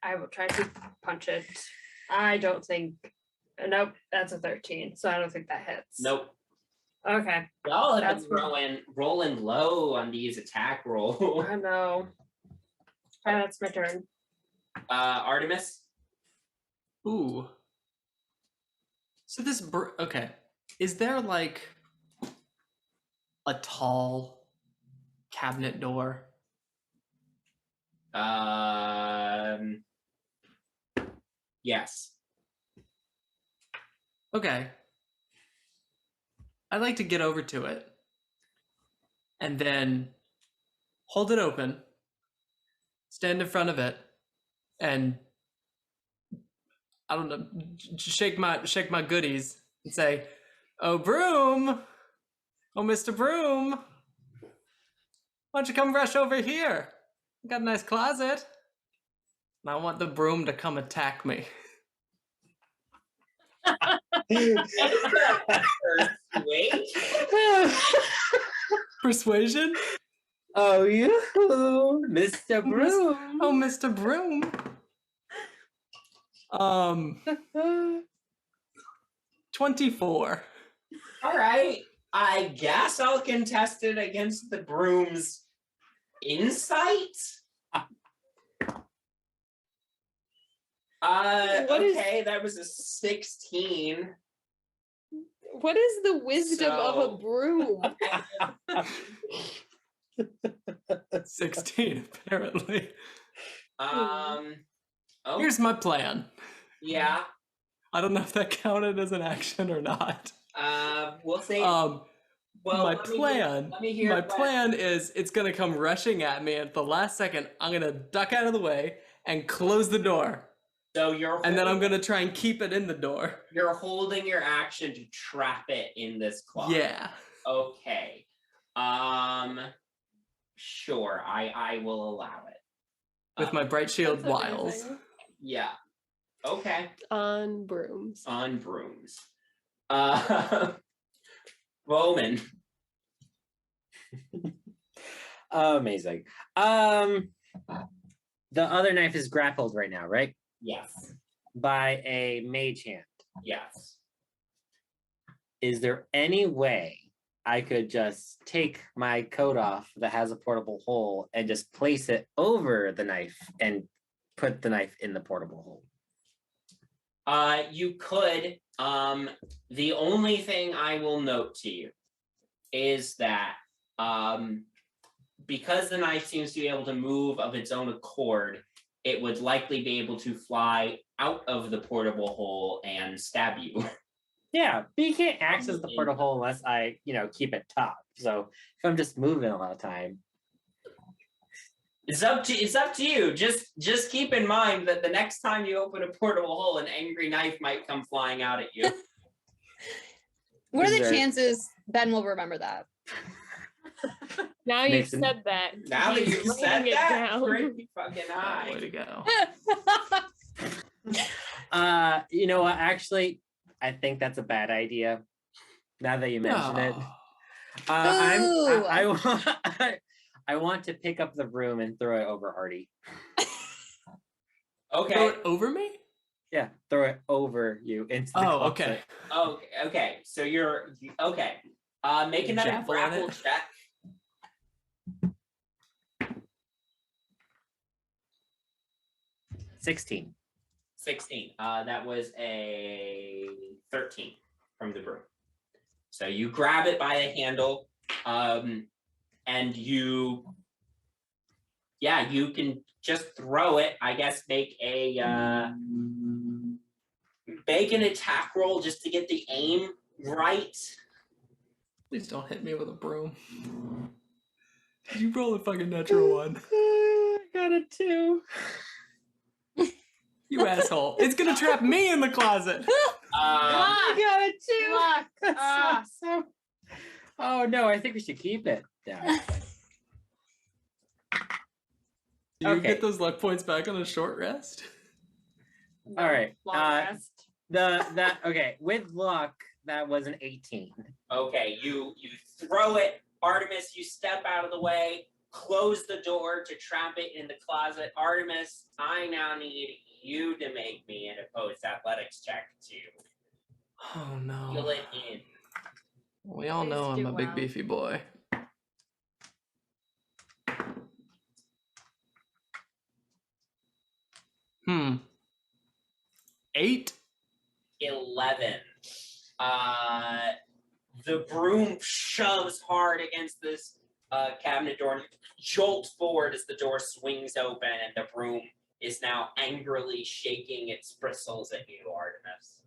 I will try to punch it. I don't think. Nope, that's a 13. So I don't think that hits. Nope. Okay. Y'all have been rolling low on these attack rolls. I know. That's my turn. Artemis? Ooh. So this okay. Is there like a tall cabinet door? Yes. Okay. I'd like to get over to it and then hold it open, stand in front of it, and I don't know, shake my goodies and say, "Oh, Broom! Oh, Mr. Broom! Why don't you come rush over here? I got a nice closet. And I want the broom to come attack me." Persuasion? Oh, you, Mr. Broom. Oh, Mr. Broom. 24. All right. I guess I'll contest it against the broom's insight. That was a 16. What is the wisdom of a broom? 16, apparently. Oh, Here's my plan. yeah. I don't know if that counted as an action or not. We'll see. My plan is it's gonna come rushing at me, and at the last second, I'm gonna duck out of the way and close the door. So and then I'm gonna try and keep it in the door. You're holding your action to trap it in this closet. Yeah. Okay. Sure. I will allow it. With my bright shield That's wiles. amazing. Yeah. Okay. On brooms. On brooms. Bowman. Amazing. The other knife is grappled right now, right? Yes. By a mage hand. Yes. Is there any way I could just take my coat off that has a portable hole and just place it over the knife and put the knife in the portable hole? You could. The only thing I will note to you is that because the knife seems to be able to move of its own accord, it would likely be able to fly out of the portable hole and stab you. Yeah, but you can't access the portal hole unless I, keep it top. So if I'm just moving a lot of time. It's up to you. Just keep in mind that the next time you open a portable hole, an angry knife might come flying out at you. What are the Is there- chances Ben will remember that? Now you've Mason. said that. Now that you've He's said writing it that, down. pretty fucking high. Way to go. You know what? Actually, I think that's a bad idea. Now that you mention it, I want to pick up the broom and throw it over Artie. Okay. Throw it over me? Yeah, throw it over you into the Oh, closet. okay. Okay. So you're okay. Make another Javelin grapple it. check. 16. 16. That was a 13 from the broom. So you grab it by the handle, and you can just throw it. I guess make an attack roll just to get the aim right. Please don't hit me with a broom. Did you roll a fucking natural one? I got a 2. You asshole. It's gonna trap me in the closet. I got a 2. Luck. That's awesome. Oh no, I think we should keep it. Yeah. Do you Okay. get those luck points back on a short rest? All right. Long rest. Okay, with luck, that was an 18. Okay, you throw it, Artemis. You step out of the way, close the door to trap it in the closet. Artemis, I now need you to make me an opposed athletics check to Oh no. reel it in. We all Please know I'm do a big well. beefy boy. Hmm. 8? 11. The broom shoves hard against this cabinet door and jolts forward as the door swings open, and the broom is now angrily shaking its bristles at you, Artemis.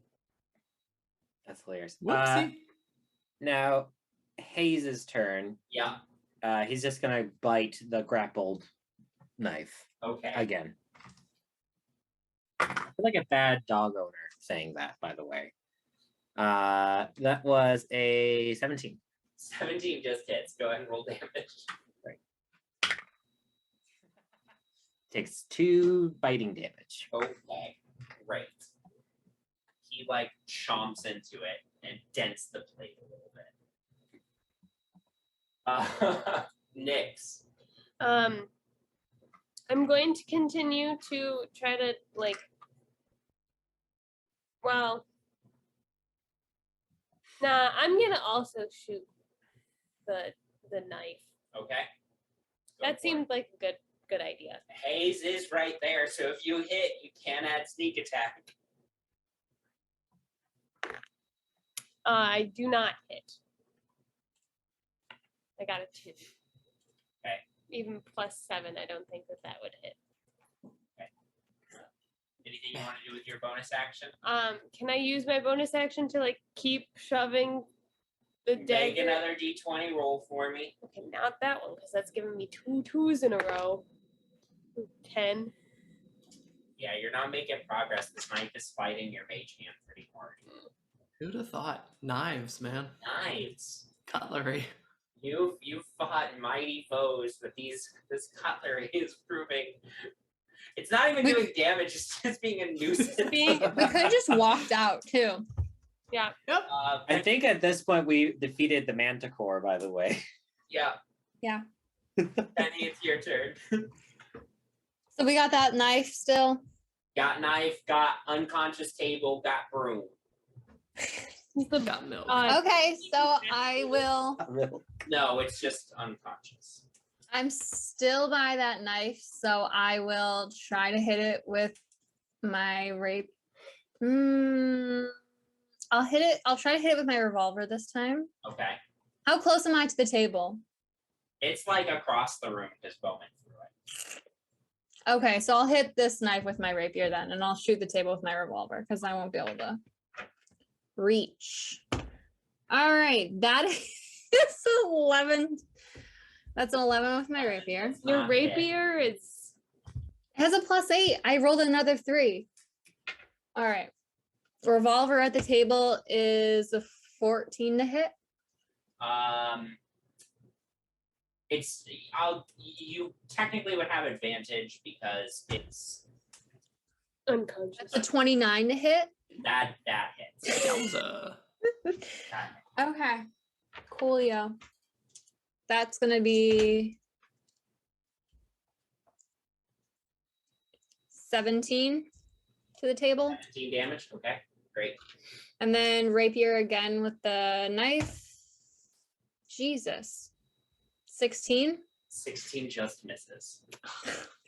That's hilarious. Whoopsie. Now, Hayes' turn. Yeah. He's just gonna bite the grappled knife Okay. again. I feel like a bad dog owner saying that, by the way. That was a 17. 17 just hits. Go ahead and roll damage. Takes 2 biting damage. Okay. Great. He chomps into it and dents the plate a little bit. Nyx. I'm going to continue to try to I'm gonna also shoot the knife. Okay. Go That for seemed it. like a good idea. Hayes is right there, so if you hit, you can add sneak attack. I do not hit. I got a 2. Okay. Even +7, I don't think that would hit. Anything you want to do with your bonus action? Can I use my bonus action to keep shoving the Make dagger? another d20 roll for me. Okay, not that one, because that's giving me 2 2s in a row. 10. Yeah, you're not making progress. This knife is fighting your mage hand pretty hard. Who'd have thought? Knives, man. Knives. Cutlery. You've fought mighty foes, but this cutlery is proving. It's not even doing damage, it's just being a nuisance. We could have just walked out too. Yeah. Yep. I think at this point we defeated the Manticore, by the way. Yeah. Yeah. Penny, it's your turn. So we got that knife still. Got knife, got unconscious table, got broom. Got milk. Okay, so I will. No, it's just unconscious. I'm still by that knife, so I will try to hit it with my rape. I'll hit it. I'll try to hit it with my revolver this time. Okay. How close am I to the table? It's like across the room, just bowman through it. Okay, so I'll hit this knife with my rapier then, and I'll shoot the table with my revolver because I won't be able to reach. All right, that is 11. That's an 11 with my rapier. It Your rapier is has a +8. I rolled another 3. All right. Revolver at the table is a 14 to hit. You technically would have advantage because it's unconscious. That's a 29 to hit. that hits. Yowza. Okay. Coolio. That's gonna be 17 to the table. 17 damage. Okay, great. And then rapier again with the knife. Jesus. 16. 16 just misses.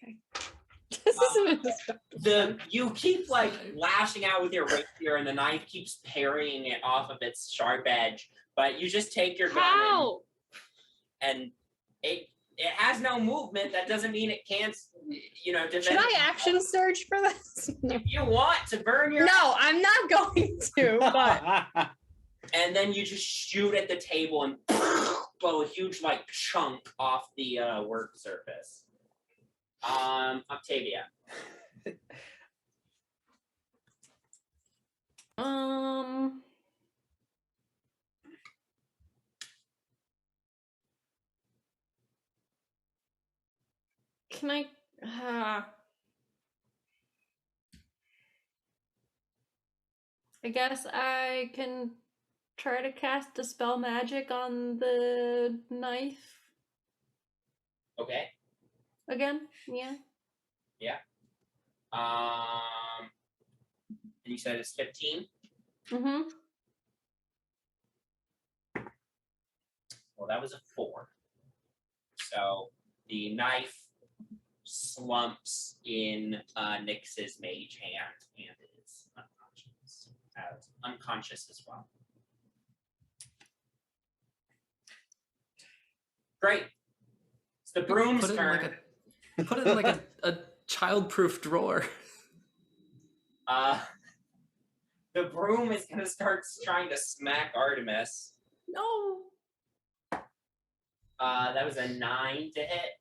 Okay. This isn't You keep like lashing out with your rapier, and the knife keeps parrying it off of its sharp edge. But you just take your gun How? and it has no movement. That doesn't mean it can't. Defend. Should I action search for this? If you want to burn your No, I'm not going to, but and then you just shoot at the table and blow a huge like chunk off the work surface. Octavia. Can I? I guess I can try to cast Dispel Magic on the knife Okay. again. Yeah. And you said it's 15. Mm-hmm. Well, that was a 4. So the knife slumps in Nyx's mage hand and is unconscious as well. Great. It's the broom's Put it in turn. put it in like a child-proof drawer. The broom is going to start trying to smack Artemis. No. That was a 9 to hit.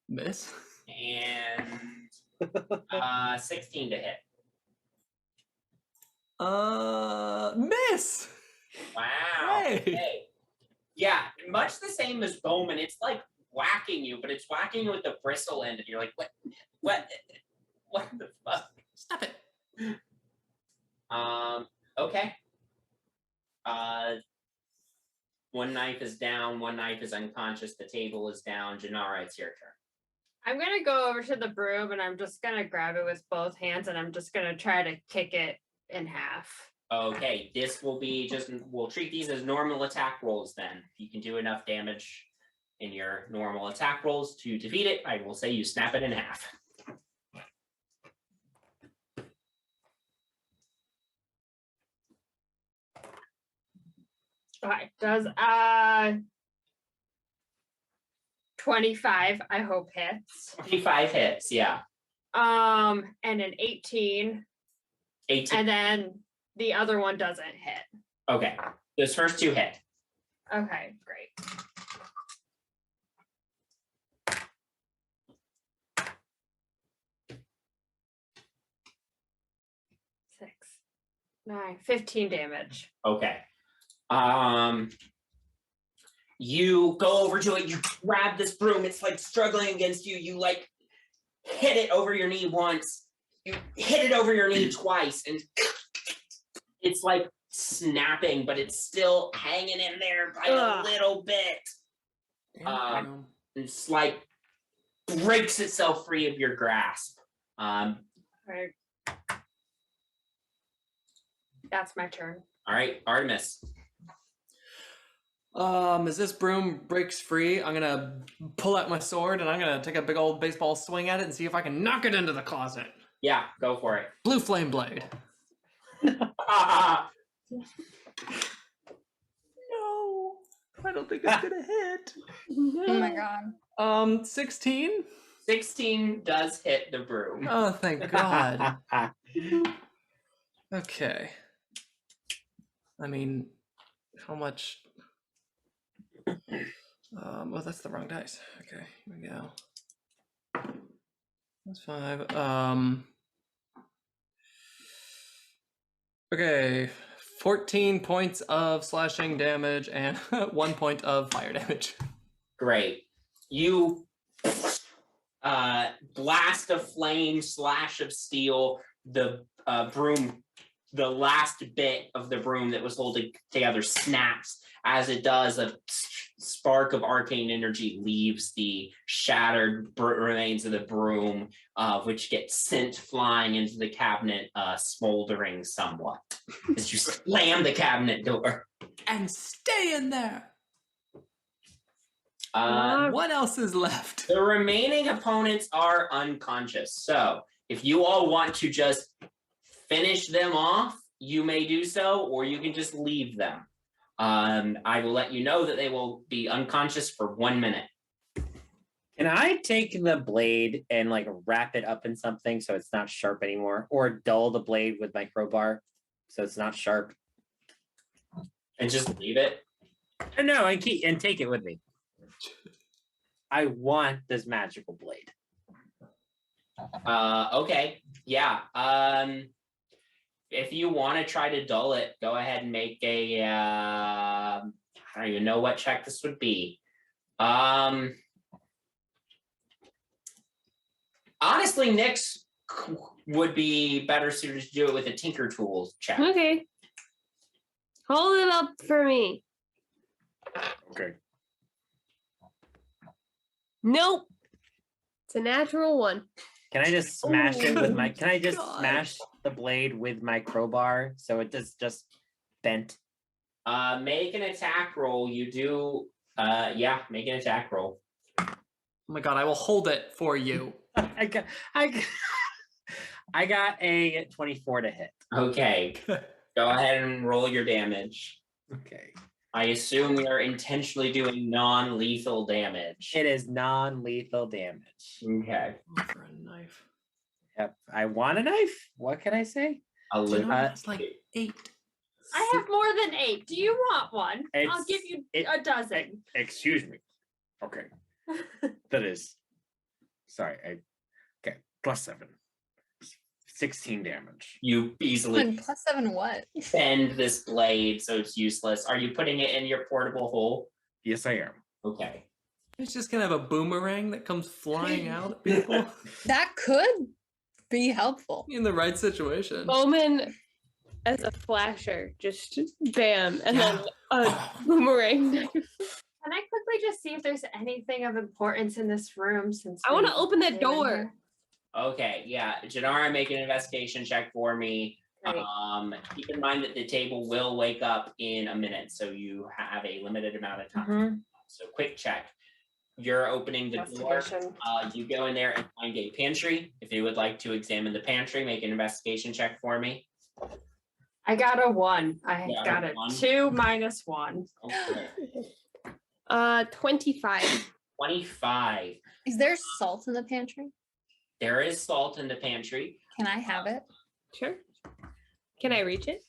Miss. And 16 to hit. Miss. Wow. Hey. Okay. Yeah, much the same as Bowman. It's like whacking you, but it's whacking you with the bristle end, and you're like, what the fuck? Stop it. Okay. One knife is down, one knife is unconscious, the table is down. Janara, it's your turn. I'm gonna go over to the broom and I'm just gonna grab it with both hands and I'm just gonna try to kick it in half. Okay, this will be we'll treat these as normal attack rolls then. If you can do enough damage in your normal attack rolls to defeat it, I will say you snap it in half. Okay, does 25 I hope hits. 25 hits, yeah. And an 18. 18. And then the other one doesn't hit. Okay, those first 2 hit. Okay, great. Six, 9, 15 damage. Okay. You go over to it, you grab this broom, it's like struggling against you, you like hit it over your knee once, you hit it over your knee twice, and it's like snapping, but it's still hanging in there by a little bit. It's like breaks itself free of your grasp. Right. That's my turn. All right, Artemis. As this broom breaks free, I'm gonna pull out my sword and I'm gonna take a big old baseball swing at it and see if I can knock it into the closet. Yeah, go for it. Blue flame blade. don't think it's gonna hit. Oh my god. 16. 16 does hit the broom. Oh, thank God. Okay. I mean, how much? Well, that's the wrong dice. Okay, here we go. That's 5. Okay, 14 points of slashing damage and 1 point of fire damage. Great. You blast of flame, slash of steel, the broom, the last bit of the broom that was holding together snaps. As it does, a spark of arcane energy leaves the shattered remains of the broom, which gets sent flying into the cabinet, smoldering somewhat as you slam the cabinet door. And stay in there. Uh, What else is left? The remaining opponents are unconscious. So if you all want to just finish them off, you may do so, or you can just leave them. I will let you know that they will be unconscious for 1 minute. Can I take the blade and like wrap it up in something so it's not sharp anymore, or dull the blade with my crowbar so it's not sharp? And just leave it? No, and take it with me. I want this magical blade. Okay. Yeah. If you want to try to dull it, go ahead and make a I don't even know what check this would be. Honestly, Nyx would be better suited to do it with a Tinker Tools check. Okay. Hold it up for me. Okay. Nope. It's a natural 1. Can I just smash it with my? Oh, Can I just God. smash the blade with my crowbar so it just bent? Make an attack roll. You do. Yeah, make an attack roll. Oh my God, I will hold it for you. I got a 24 to hit. Okay. Go ahead and roll your damage. Okay. I assume you're intentionally doing non-lethal damage. It is non-lethal damage. Okay. For a knife. Yep. I want a knife. What can I say? It's like 8. I have more than 8. Do you want one? I'll It's- give you it- a dozen. Excuse me. Okay. That is. Sorry. Okay. +7. 16 damage. You easily And +7 what? bend this blade, so it's useless. Are you putting it in your portable hole? Yes, I am. Okay. It's just gonna have a boomerang that comes flying out at people That could be helpful. in the right situation. Bowman as a flasher, just bam, and Yeah. then a boomerang knife. Can I quickly just see if there's anything of importance in this room since I want we to open that came in door. here? Okay, yeah. Janara, make an investigation check for me. Great. Keep in mind that the table will wake up in a minute, so you have a limited amount of time. Mhm. So quick check. You're opening the door. Investigation. You go in there and find a pantry. If you would like to examine the pantry, make an investigation check for me. I got a 1. I Yeah, got a 1. 2 minus 1. Okay. 25. 25. Is there salt in the pantry? There is salt in the pantry. Can I have it? Sure. Can I reach it?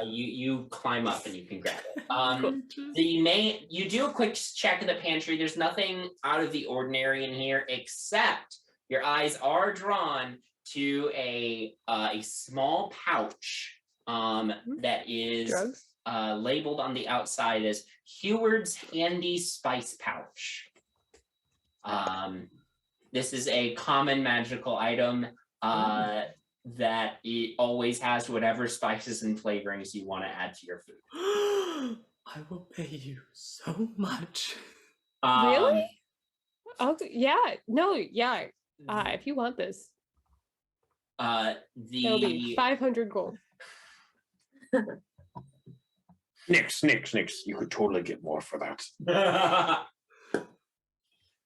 You climb up and you can grab it. You do a quick check of the pantry. There's nothing out of the ordinary in here, except your eyes are drawn to a small pouch that is Drugs? labeled on the outside as Heward's Handy Spice Pouch. This is a common magical item that it always has whatever spices and flavorings you want to add to your food. I will pay you so much. Really? Yeah. No, yeah. If you want this, it'll be The 500 gold. Nyx. You could totally get more for that.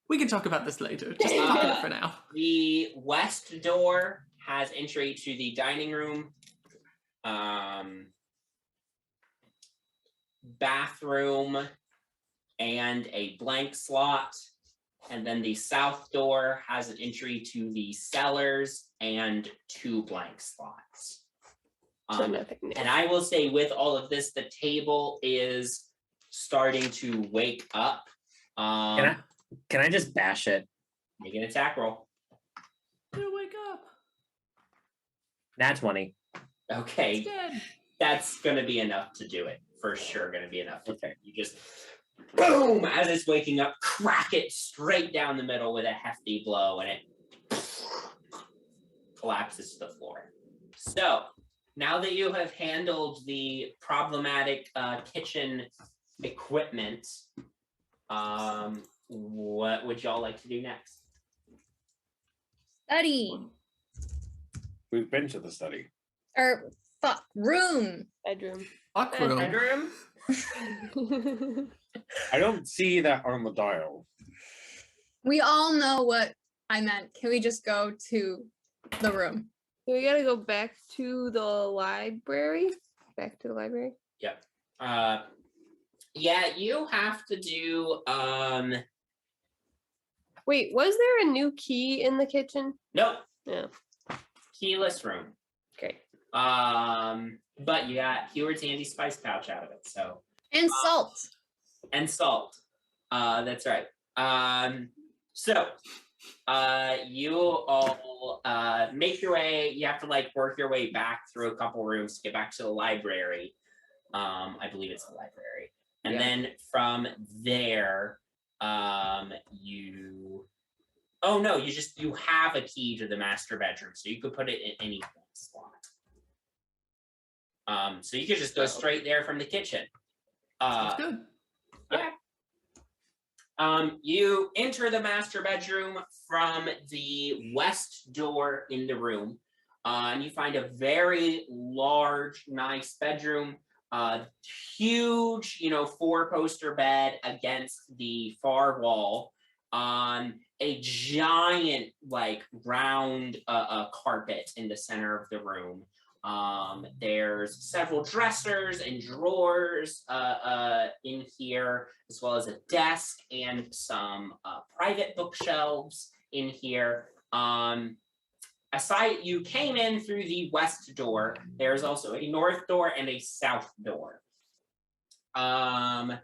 We can talk about this later. Just look at it for now. The west door has entry to the dining room, bathroom, and a blank slot. And then the south door has an entry to the cellars and 2 blank slots. So nothing new. And I will say with all of this, the table is starting to wake up. Can I just bash it? Make an attack roll. It'll wake up. Nat 20. Okay. It's dead. That's going to be enough to do it. For sure going to be enough. Okay. You just, boom, as it's waking up, crack it straight down the middle with a hefty blow, and it collapses to the floor. So, now that you have handled the problematic kitchen equipment, what would y'all like to do next? Study. We've been to the study. Or room. Bedroom. Fuck room. Bedroom. I don't see that on the dial. We all know what I meant. Can we just go to the room? We gotta go back to the library. Back to the library. Yep. Yeah, you have to do Wait, was there a new key in the kitchen? nope, No. keyless room. Great. But you got Heward's handy spice pouch out of it, so And salt. and salt. That's right. So you all make your way. You have to like work your way back through a couple rooms to get back to the library. I believe it's the library, and then from there, you. Oh no! You have a key to the master bedroom, so you could put it in any slot. So you could just go straight there from the kitchen. That's good. Yeah. You enter the master bedroom from the west door in the room, and you find a very large, nice bedroom. Huge, 4-poster bed against the far wall. A giant, like, round carpet in the center of the room. There's several dressers and drawers in here, as well as a desk and some private bookshelves in here. Aside, you came in through the west door. There's also a north door and a south door. Now,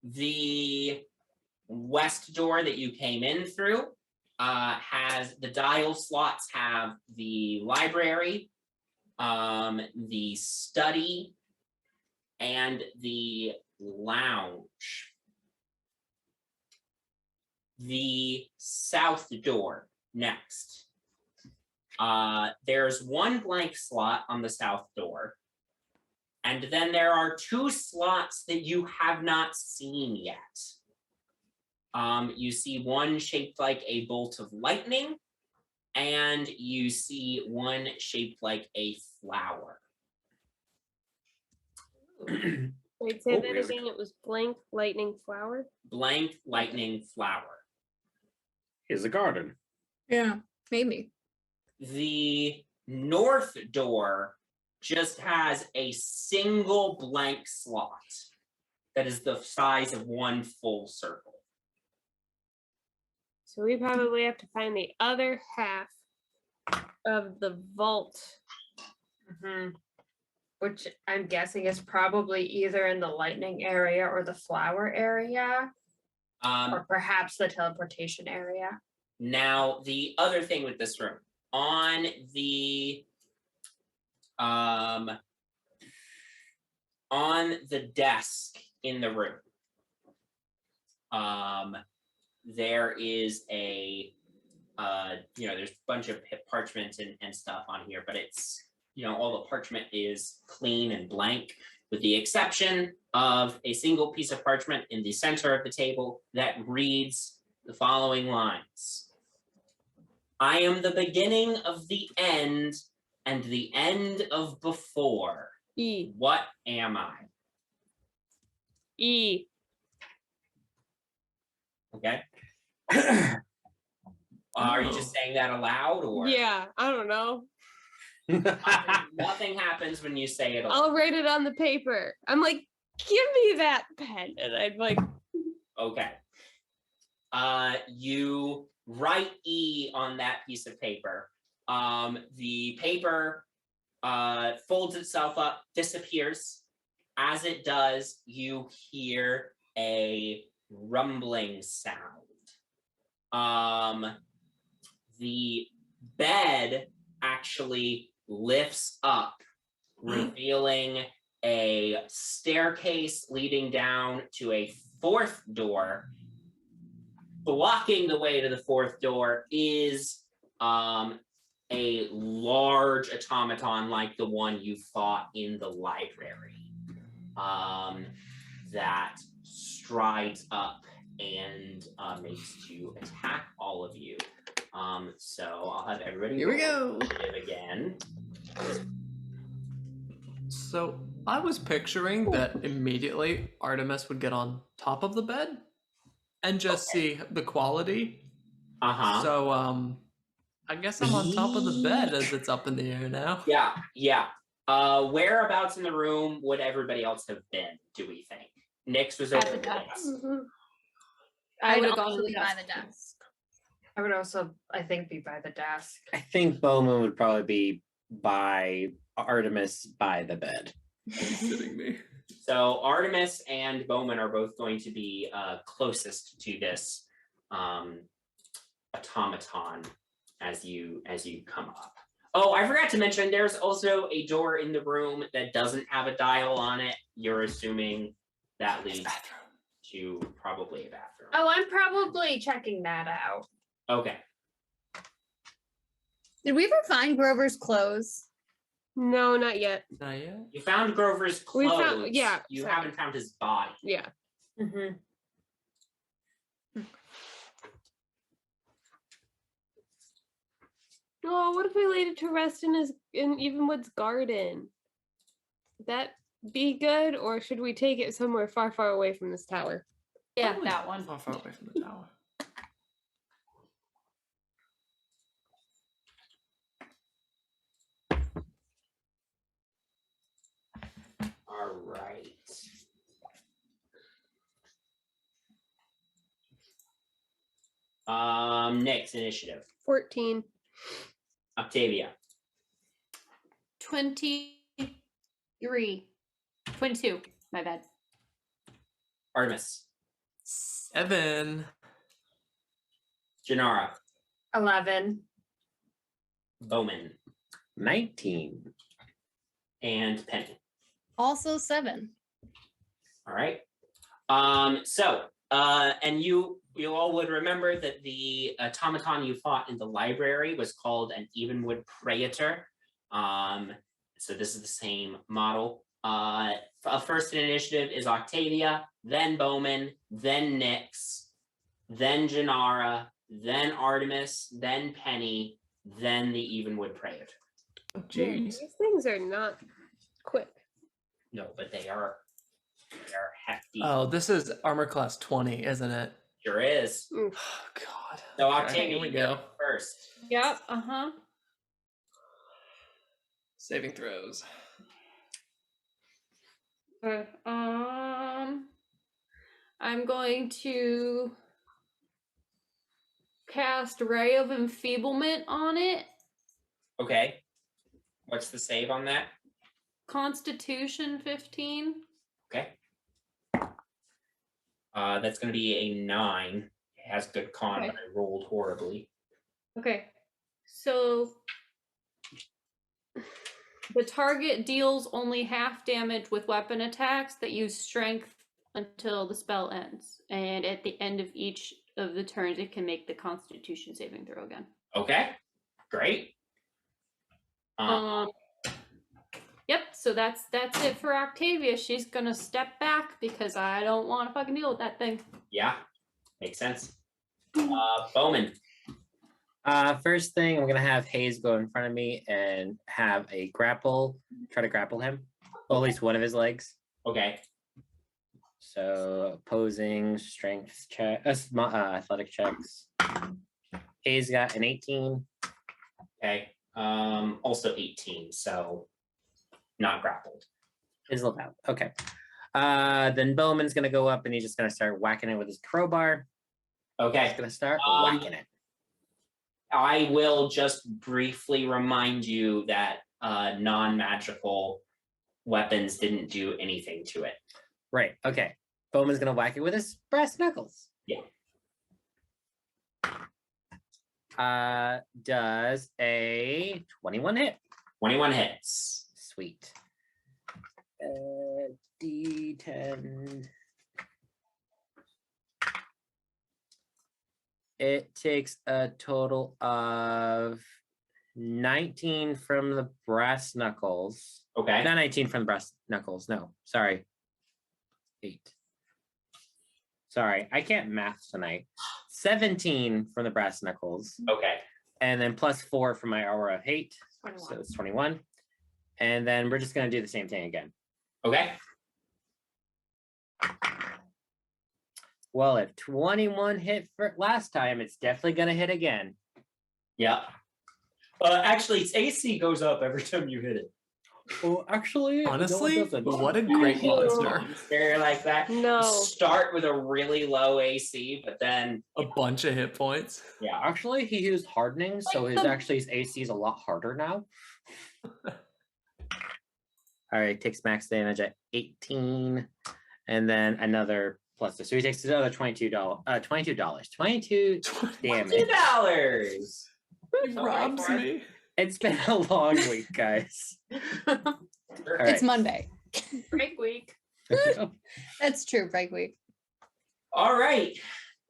the west door that you came in through has the dial slots have the library, the study, and the lounge. The south door next. There's one blank slot on the south door, and then there are 2 slots that you have not seen yet. You see one shaped like a bolt of lightning, and you see one shaped like a flower. Wait, say that again. It was blank lightning flower. Blank lightning flower. Here's a garden. Yeah, maybe. The north door just has a single blank slot that is the size of one full circle. So we probably have to find the other half of the vault. Mm-hmm. Which I'm guessing is probably either in the lightning area or the flower area, or perhaps the teleportation area. Now, the other thing with this room, on the desk in the room, there is a there's a bunch of parchment and stuff on here, but it's all the parchment is clean and blank, with the exception of a single piece of parchment in the center of the table that reads the following lines: I am the beginning of the end and the end of before. E. What am I? E. Okay. Are you just saying that aloud, or? Yeah, I don't know. Nothing happens when you say it aloud. I'll write it on the paper. I'm like Give me that pen. And I'd like, Okay. You write E on that piece of paper. The paper folds itself up, disappears. As it does, you hear a rumbling sound. The bed actually lifts up, revealing a staircase leading down to a fourth door. Blocking the way to the fourth door is a large automaton like the one you fought in the library that strides up and makes to attack all of you. So I'll have everybody Here we go. initiative again. So I was picturing that immediately Artemis would get on top of the bed and just see the quality. So I guess I'm on top of the bed as it's up in the air now. Yeah. Whereabouts in the room would everybody else have been, do we think? Nyx was over At the the desk. I I'd would have gone also to be the by desk. the desk. I would also, I think, be by the desk. I think Bowman would probably be by Artemis by the bed. Sitting me. So Artemis and Bowman are both going to be closest to this automaton as you come up. Oh, I forgot to mention there's also a door in the room that doesn't have a dial on it. You're assuming that leads to probably a bathroom. Oh, I'm probably checking that out. Okay. Did we ever find Grover's clothes? no, not yet. Not yet. You found Grover's We clothes. found- yeah, You sorry. haven't found his body. Yeah. Mm-hmm. Oh, what if we laid it to rest in Evenwood's garden? Would that be good, or should we take it somewhere far, far away from this tower? Yeah, that one. Far, far away from the tower. All right. Next initiative. 14. Octavia. 23. 22. My bad. Artemis. 7. Janara. 11. Bowman. 19. And Penny. Also 7. All right. And you all would remember that the automaton you fought in the library was called an Evenwood Praetor. So this is the same model. First in initiative is Octavia, then Bowman, then Nyx, then Janara, then Artemis, then Penny, then the Evenwood Praetor. Oh, Yeah, jeez. these things are not quick. No, but they are hefty. Oh, this is armor class 20, isn't it? Sure is. Oh, God. So Okay, Octavia, here we you go. first. Yep. Uh-huh. Saving throws. Okay. I'm going to cast Ray of Enfeeblement on it. Okay. What's the save on that? Constitution 15. Okay. That's going to be a 9. It has good con, Okay. but I rolled horribly. Okay. So the target deals only half damage with weapon attacks that use strength until the spell ends. And at the end of each of the turns, it can make the Constitution saving throw again. Okay. Great. Yep, so that's it for Octavia. She's gonna step back because I don't want to fucking deal with that thing. Yeah. Makes sense. Bowman. First thing, I'm gonna have Hayes go in front of me and have a grapple, try to grapple him. Well, at least one of his legs. Okay. So opposing strength check, athletic checks. Hayes got an 18. Okay. Also 18, so not grappled. Is out. Okay. Then Bowman's gonna go up and he's just gonna start whacking it with his crowbar. Okay. He's gonna start whacking it. I will just briefly remind you that non-magical weapons didn't do anything to it. Right. Okay. Bowman's gonna whack it with his brass knuckles. Yeah. Does a 21 hit? 21 hits. Sweet. D10. It takes a total of 19 from the brass knuckles. Okay. Not 19 from the brass knuckles. No, sorry. 8. Sorry, I can't math tonight. 17 from the brass knuckles. Okay. And then plus 4 from my aura of hate. 21. So it's 21. And then we're just going to do the same thing again. Okay. Well, if 21 hit for last time, it's definitely going to hit again. Yeah. Actually, its AC goes up every time you hit it. Well, actually, Honestly, no, it doesn't. what a great monster. Very like that. No. Start with a really low AC, but then A bunch of hit points. yeah. Actually, he used hardening, so his AC is a lot harder now. All right, takes max damage at 18, and then another plus 2. So he takes another $22. $22 damage. $2. He robs me. It's been a long week, guys. All It's Monday. Break week. That's true, break week. All right.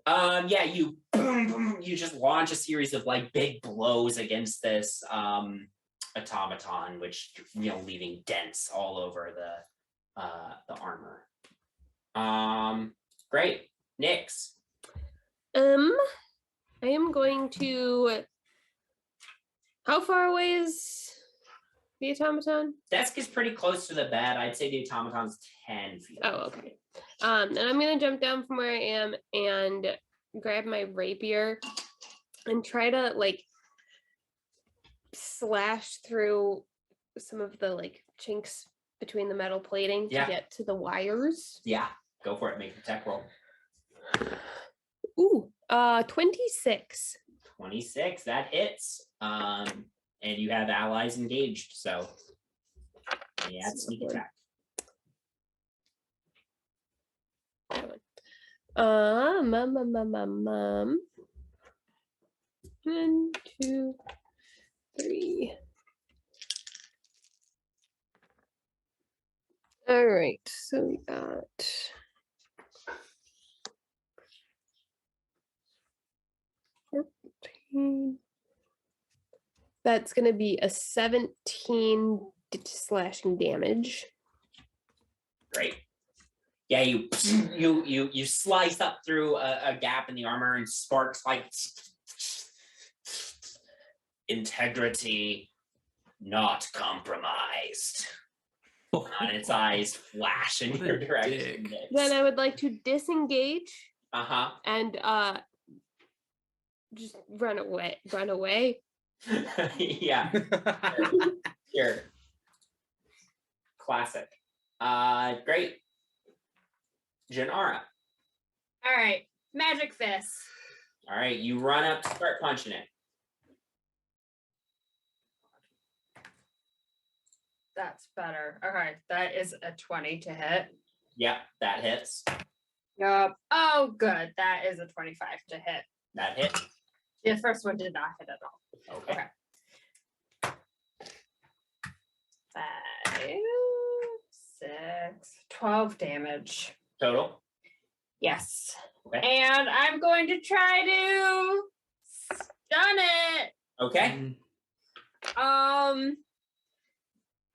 Yeah, you boom, boom, you just launch a series of like big blows against this automaton, which leaving dents all over the armor. Great. Nyx. I am going to. How far away is the automaton? Desk is pretty close to the bed. I'd say the automaton's 10 feet. Oh, okay. And I'm gonna jump down from where I am and grab my rapier and try to like slash through some of the like chinks between the metal plating Yeah. to get to the wires. Yeah, go for it. Make a tech roll. Ooh, 26. 26, that hits. And you have allies engaged, so yeah, it's sneak attack. Mum. 1, 2, 3. All right, so we got 14. That's gonna be a 17 slashing damage. Great. Yeah, you slice up through a gap in the armor and sparks like integrity not compromised. And its eyes flash in What a your direction. dick. Nyx. Then I would like to disengage Uh-huh. and just run away. Yeah. Here. Classic. Great. Janara. All right, magic fist. All right, you run up to start punching it. That's better. Okay, that is a 20 to hit. Yep, that hits. Yup. Oh, good. That is a 25 to hit. That hit. The first one did not hit at all. Okay. 5, 6, 12 damage. Total. Yes. Okay. And I'm going to try to stun it. Okay.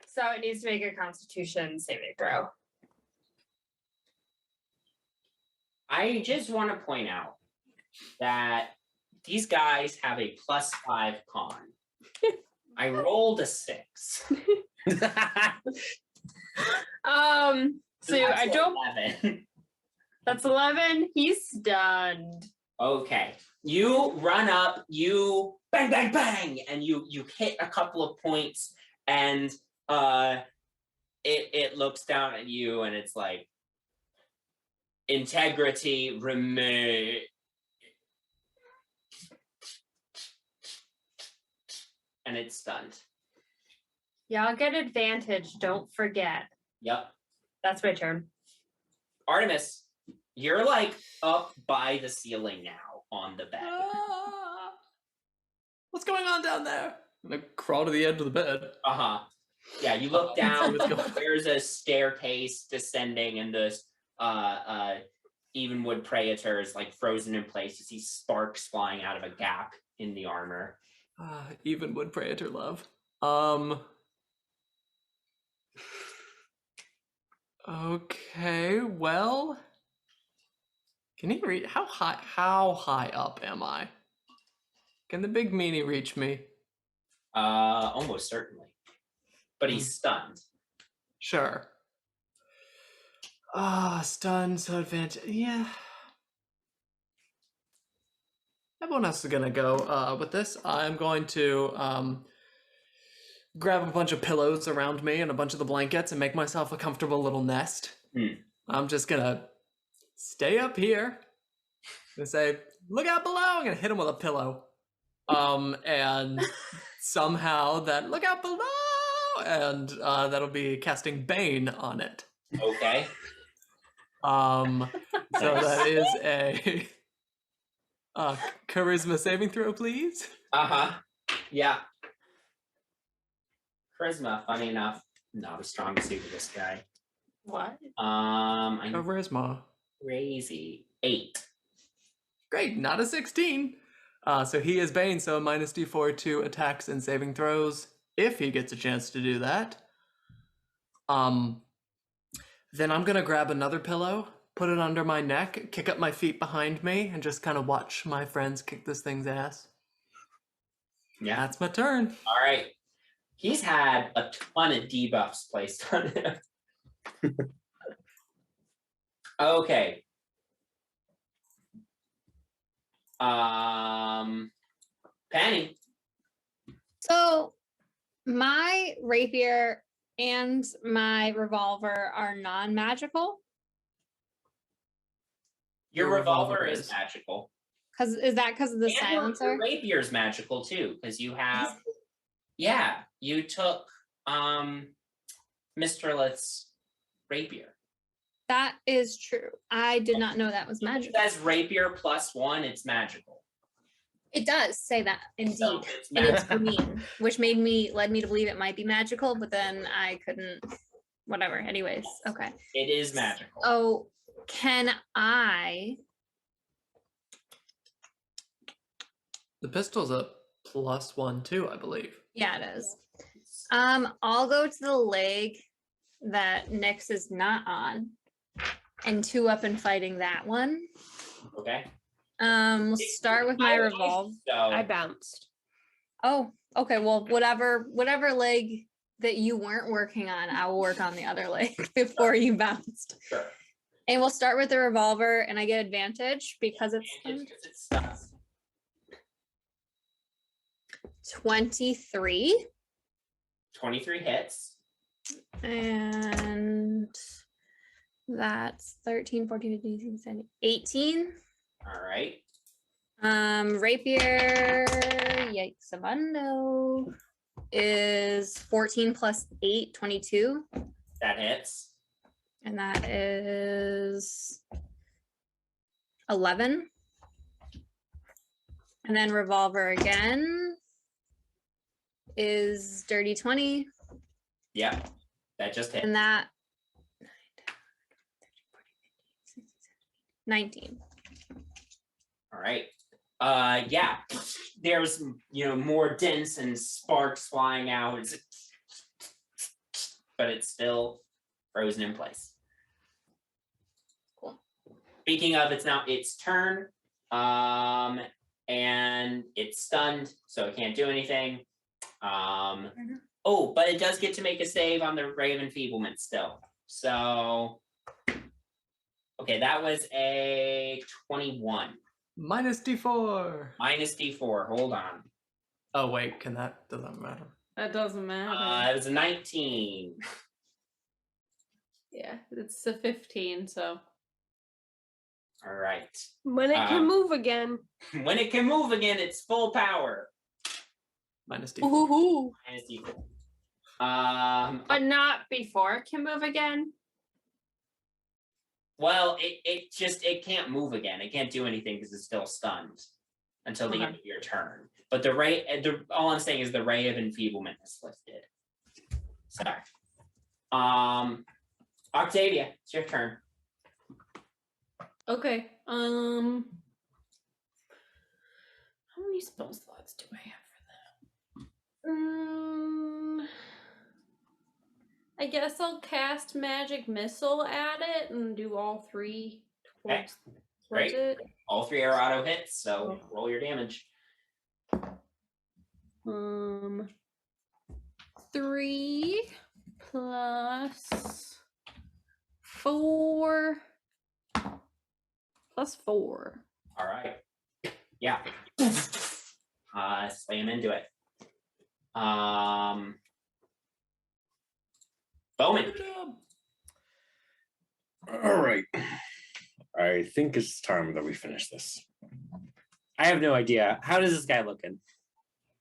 So it needs to make a Constitution saving throw. I just want to point out that these guys have a +5 con. I rolled a 6. So That's I don't. 11. That's 11. He's stunned. Okay. You run up, you bang, bang, bang, and you hit a couple of points, and it looks down at you, and it's like, integrity remain. And it's stunned. Y'all get advantage. Don't forget. Yep. That's my turn. Artemis, you're like up by the ceiling now on the bed. What's going on down there? I'm gonna crawl to the edge of the bed. Yeah, you look down. What's going on? There's a staircase descending, and this Evenwood praetors like frozen in place. You see sparks flying out of a gap in the armor. Evenwood praetor love. Okay, well, can he reach? How high up am I? Can the big meanie reach me? Almost certainly. But he's stunned. Sure. Stunned, so advantage. Yeah. Everyone else is gonna go with this. I'm going to grab a bunch of pillows around me and a bunch of the blankets and make myself a comfortable little nest. I'm just gonna stay up here and say, look out below. I'm gonna hit him with a pillow. And somehow that look out below, and that'll be casting Bane on it. Okay. So that is a charisma saving throw, please. Yeah. Charisma, funny enough, not a strong suit of this guy. What? I'm Charisma. crazy. 8. Great, not a 16. So he is Bane, so minus d4 to attacks and saving throws, if he gets a chance to do that. Then I'm gonna grab another pillow, put it under my neck, kick up my feet behind me, and just kind of watch my friends kick this thing's ass. Yeah. That's my turn. All right. He's had a ton of debuffs placed on him. Okay. Penny. So my rapier and my revolver are non-magical. Your revolver is magical. Is that because of the silencer? Your rapier is magical too, because you have. Yeah, you took Mr. Lith's rapier. That is true. I did not know that was magical. It says rapier +1, it's magical. It does say that, indeed. So and it's green, which led me to believe it might be magical, but then I couldn't, whatever. Anyways, okay. It is magical. Oh, can I? The pistol's a +1 too, I believe. Yeah, it is. I'll go to the leg that Nyx is not on and 2 up and fighting that one. Okay. We'll start with my revolve. I bounced. Oh, okay. Well, whatever leg that you weren't working on, I will work on the other leg before you bounced. Sure. And we'll start with the revolver, and I get advantage because it's stunned. 23. 23 hits. And that's 13, 14, 15, 16, 17, 18. All right. Rapier, yikes, abundo, is 14 plus 8, 22. That hits. And that is 11. And then revolver again is dirty 20. Yeah, that just hit. And that 19. All right. Yeah, there's more dents and sparks flying out, but it's still frozen in place. Cool. Speaking of, it's now its turn, and it's stunned, so it can't do anything. Oh, but it does get to make a save on the Ray of Enfeeblement still. So, okay, that was a 21. Minus d4. Minus d4. Hold on. Oh wait, doesn't matter. That doesn't matter. It was a 19. Yeah, it's a 15, so All right. When it can move again. When it can move again, it's full power. Minus D4. Minus D4. But not before it can move again. Well, it can't move again. It can't do anything because it's still stunned until the end of your turn. But all I'm saying is the ray of enfeeblement is lifted. Sorry. Octavia, it's your turn. Okay. How many spell slots do I have for that? I guess I'll cast Magic Missile at it and do all three towards it. All three are auto hits, so roll your damage. 3 plus 4 plus 4. All right. Yeah. Slam into it. Bowman. Good job. All right. I think it's time that we finish this. I have no idea. How does this guy looking?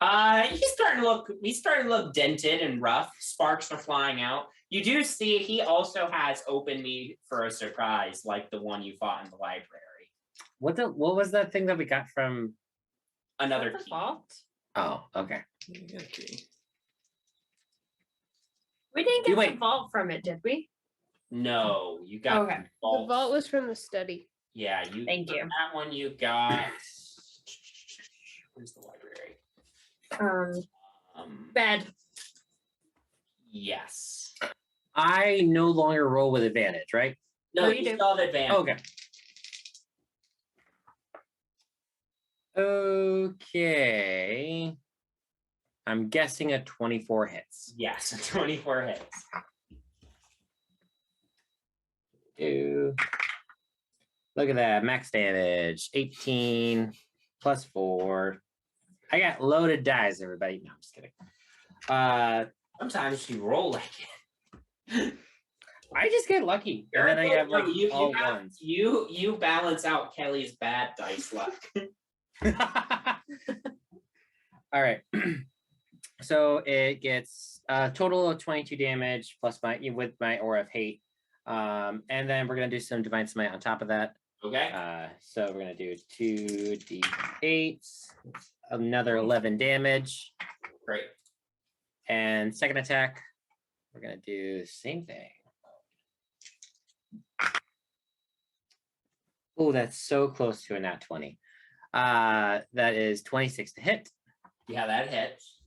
He's starting to look dented and rough. Sparks are flying out. You do see he also has opened me for a surprise, like the one you fought in the library. What was that thing that we got from Another key. Vault? Oh, okay. We didn't get the vault from it, did we? No, you got Okay. The vault was from the study. Yeah, you. Thank you. That one you got. Where's the library? Bed. Yes. I no longer roll with advantage, right? No, you you do. still have advantage. Okay. I'm guessing a 24 hits. Yes, 24 hits. Look at that. Max damage. 18 plus 4. I got loaded dice, everybody. No, I'm just kidding. Sometimes you roll like it. I just get lucky. And then I have like all ones. You balance out Kelly's bad dice luck. All right. So it gets a total of 22 damage plus with my Aura of Hate. And then we're gonna do some Divine Smite on top of that. Okay. So we're gonna do 2d8s, another 11 damage. Great. And second attack, we're gonna do the same thing. Oh, that's so close to a nat 20. That is 26 to hit. Yeah, that hits.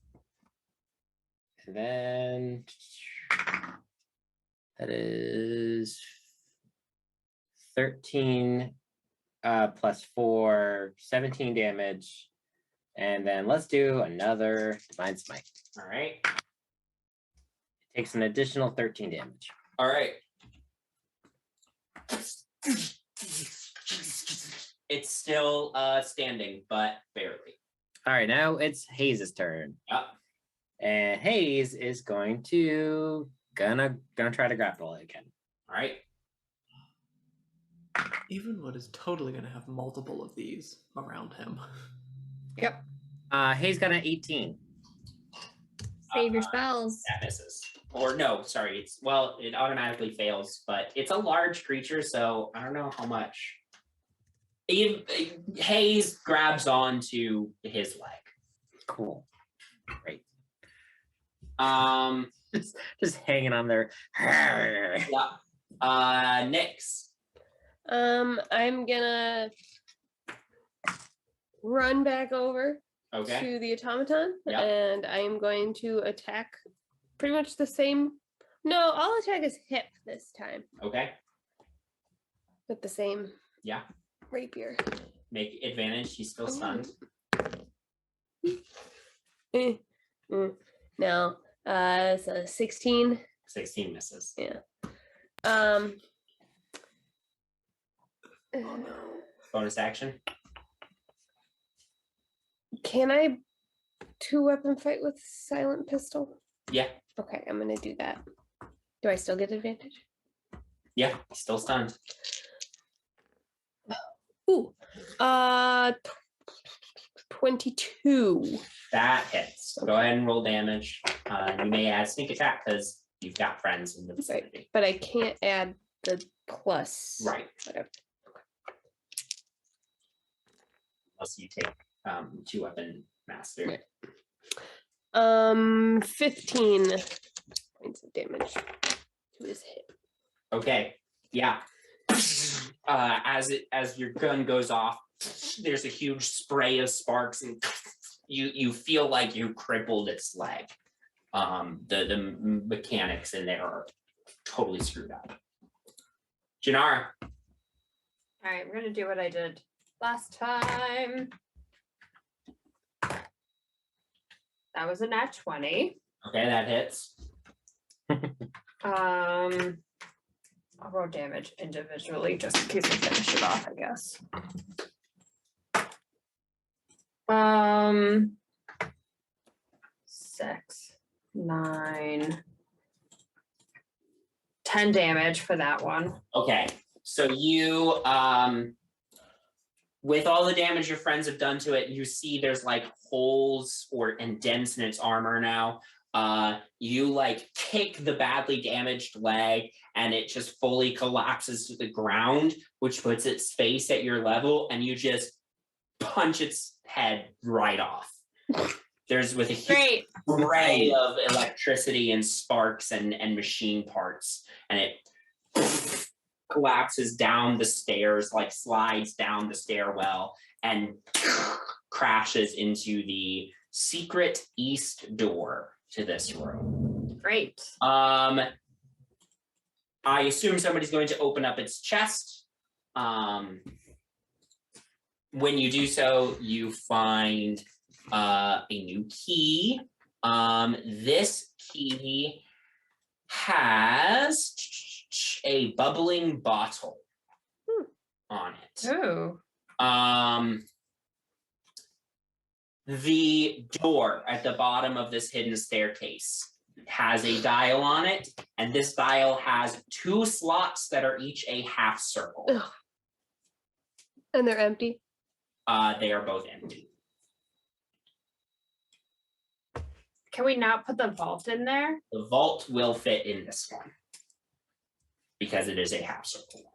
And then that is 13 plus 4, 17 damage. And then let's do another Divine Smite. All right. It takes an additional 13 damage. All right. It's still standing, but barely. All right, now it's Hayes' turn. Yep. And Hayes is going to gonna try to grapple it again. All right. Evenwood is totally going to have multiple of these around him. Yep. Hayes got an 18. Save your spells. That misses. Or no, sorry. It automatically fails, but it's a large creature, so I don't know how much. Hayes grabs onto his leg. Cool. Great. Just hanging on there. Yeah. Nyx. I'm gonna run back over to the automaton, and I'm going to attack pretty much the same. No, I'll attack his hip this time. Okay. With the same. Yeah. Rapier. Make advantage. He's still stunned. No. So 16. 16 misses. Yeah. Bonus action. Can I 2-weapon fight with silent pistol? Yeah. Okay, I'm gonna do that. Do I still get advantage? Yeah, still stunned. 22. That hits. Go ahead and roll damage. You may add sneak attack because you've got friends in the vicinity. But I can't add the plus. Right. Whatever. Unless you take 2-weapon master. Right. 15 points of damage to his hit. Okay. Yeah. As your gun goes off, there's a huge spray of sparks, and you feel like you crippled its leg. The mechanics in there are totally screwed up. Janara. All right, I'm gonna do what I did last time. That was a nat 20. Okay, that hits. I'll roll damage individually just in case I finish it off, I guess. 6, 9, 10 damage for that one. Okay, so you, with all the damage your friends have done to it, you see there's like holes and dents in its armor now. You like kick the badly damaged leg and it just fully collapses to the ground, which puts its face at your level, and you just punch its head right off. There's with a huge spray of electricity and sparks and machine parts, and it collapses down the stairs, like slides down the stairwell and crashes into the secret east door to this room. Great. I assume somebody's going to open up its chest. When you do so, you find a new key. This key has a bubbling bottle on it. Oh. The door at the bottom of this hidden staircase has a dial on it, and this dial has 2 slots that are each a half circle. Ugh. And they're empty? They are both empty. Can we not put the vault in there? The vault will fit in this one because it is a half circle.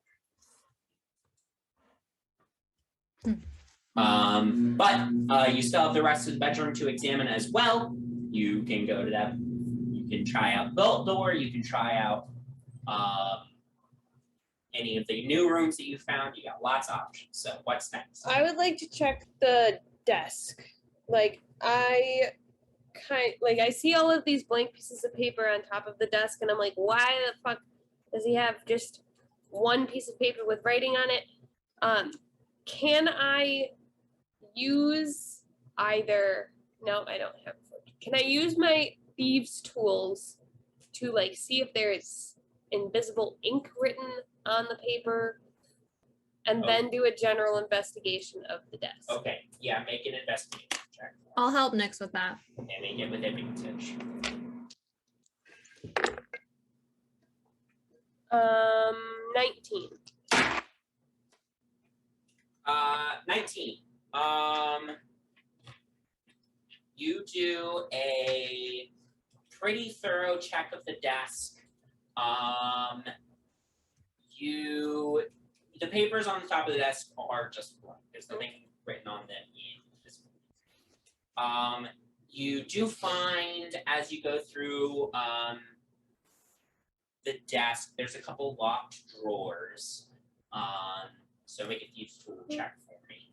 But you still have the rest of the bedroom to examine as well. You can go to that. You can try out the vault door. You can try out any of the new rooms that you found. You got lots of options. So what's next? I would like to check the desk. I see all of these blank pieces of paper on top of the desk, and I'm like, why the fuck does he have just one piece of paper with writing on it? Can I use either? No, I don't have. Can I use my thieves' tools to see if there is invisible ink written on the paper, and then do a general investigation of the desk? Okay, yeah, make an investigation check. I'll help Nix with that. And make it with advantage. 19. 19. You do a pretty thorough check of the desk. The papers on the top of the desk are just blank. There's nothing written on them in this. You do find, as you go through the desk, there's a couple locked drawers. So make a thieves' tool check for me.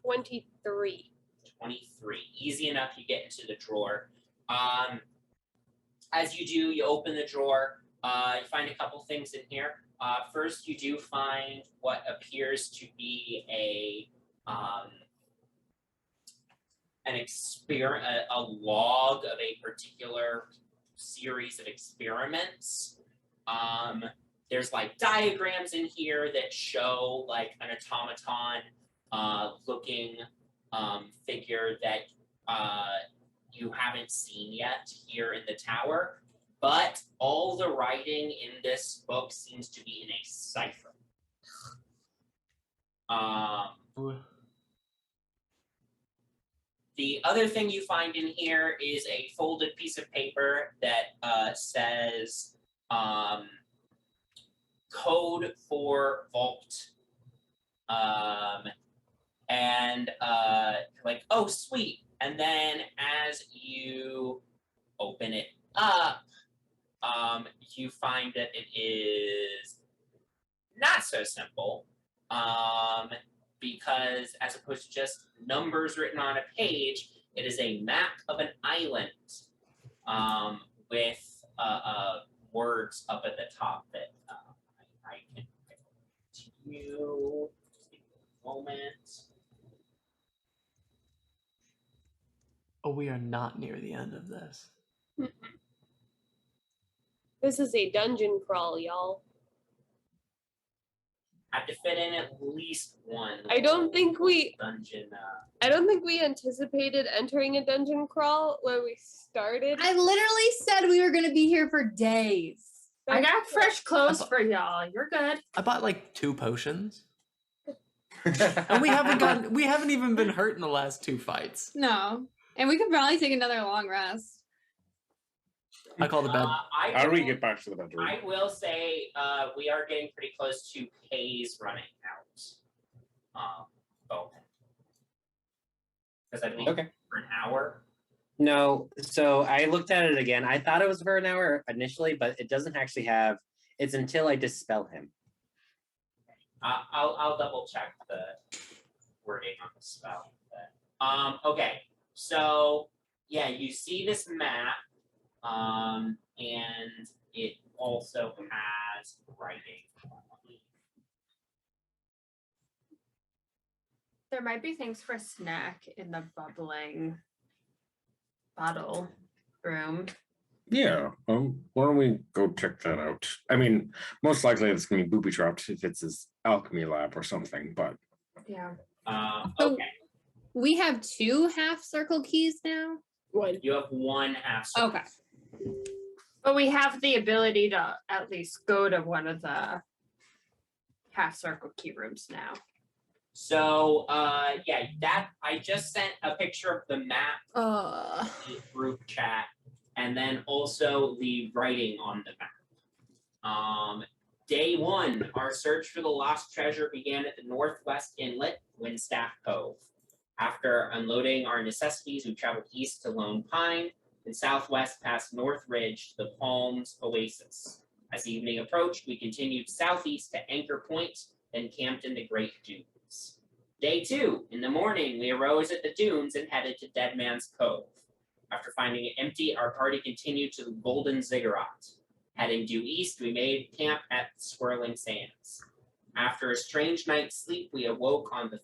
23. 23. Easy enough, you get into the drawer. As you do, you open the drawer. You find a couple things in here. First, you do find what appears to be a log of a particular series of experiments. There's diagrams in here that show an automaton looking figure that you haven't seen yet here in the tower. but all the writing in this book seems to be in a cipher. The other thing you find in here is a folded piece of paper that says code for vault. And like, oh, sweet. And then as you open it up, you find that it is not so simple. Because as opposed to just numbers written on a page, it is a map of an island with words up at the top that I can continue. Just give me a moment. Oh, we are not near the end of this. This is a dungeon crawl, y'all. Have to fit in at least one. I don't think we dungeon. I don't think we anticipated entering a dungeon crawl when we started. I literally said we were gonna be here for days. I got fresh clothes for y'all. You're good. I bought like 2 potions. And we haven't even been hurt in the last 2 fights. No. And we could probably take another long rest. I call the bed. How do we get back to the bedroom? I will say we are getting pretty close to Pays running out. Because I think for an hour. No, so I looked at it again. I thought it was for an hour initially, but it doesn't actually have. It's until I dispel him. I'll double check the wording on the spell. But, okay, so yeah, you see this map, and it also has writing. There might be things for snack in the bubbling bottle room. Yeah. Why don't we go check that out? I mean, most likely it's gonna be booby trapped if it's his alchemy lab or something. But Yeah. So Okay, we have 2 half circle keys now. you have 1 half circle. Okay. But we have the ability to at least go to one of the half circle key rooms now. So yeah, that I just sent a picture of the map Uh, in the group chat, and then also the writing on the map. Day 1, our search for the lost treasure began at the northwest inlet, Windstaff Cove. After unloading our necessities, we traveled east to Lone Pine and southwest past North Ridge to the Palms Oasis. As evening approached, we continued southeast to Anchor Point, then camped in the Great Dunes. Day 2, in the morning, we arose at the dunes and headed to Dead Man's Cove. After finding it empty, our party continued to the Golden Ziggurat. Heading due east, we made camp at Swirling Sands. After a strange night's sleep, we awoke on the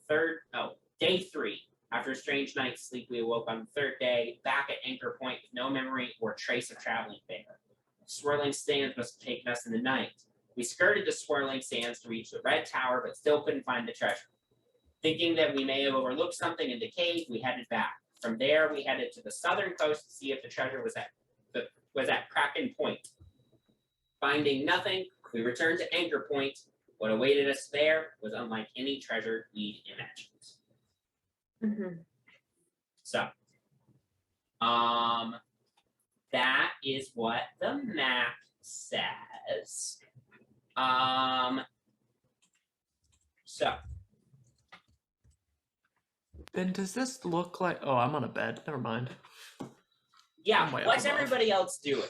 day 3. After a strange night's sleep, we awoke on the 3rd day, back at Anchor Point with no memory or trace of traveling there. Swirling Sands must have taken us in the night. We skirted the Swirling Sands to reach the Red Tower, but still couldn't find the treasure. Thinking that we may have overlooked something in the cave, we headed back. From there, we headed to the southern coast to see if the treasure was at Kraken Point. Finding nothing, we returned to Anchor Point. What awaited us there was unlike any treasure we'd imagined. Mm-hmm. So, that is what the map says. So. Ben, does this look like... Oh, I'm on a bed. Never mind. Yeah, way up what's above. everybody else doing?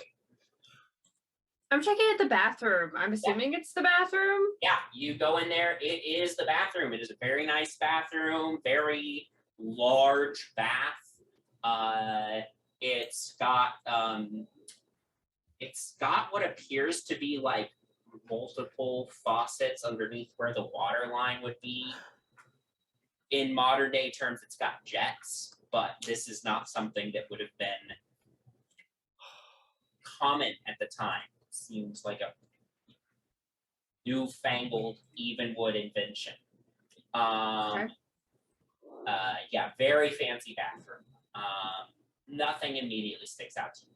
I'm checking at the bathroom. I'm assuming it's the bathroom. Yeah, you go in there. It is the bathroom. It is a very nice bathroom, very large bath. It's got what appears to be like multiple faucets underneath where the water line would be. In modern day terms, it's got jets, but this is not something that would have been common at the time. It seems like a newfangled Evenwood invention. Yeah, very fancy bathroom. Nothing immediately sticks out to you.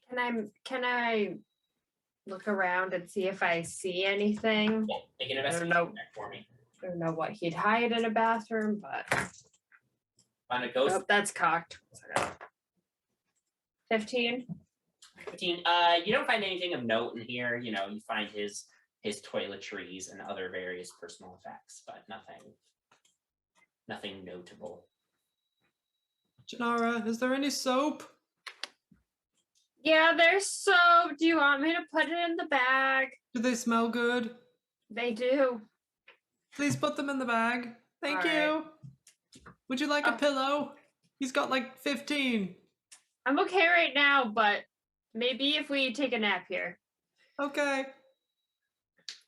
Can I look around and see if I see anything? Yeah, make an I don't investigation know. check for me. I don't know what he'd hide in a bathroom, but Find a ghost. oh, that's cocked. 15. 15. You don't find anything of note in here. You know, you find his toiletries and other various personal effects, but nothing notable. Janara, is there any soap? Yeah, there's soap. Do you want me to put it in the bag? Do they smell good? They do. Please put them in the bag. Thank All you. right. Would you like a Oh. pillow? He's got like 15. I'm okay right now, but maybe if we take a nap here. Okay.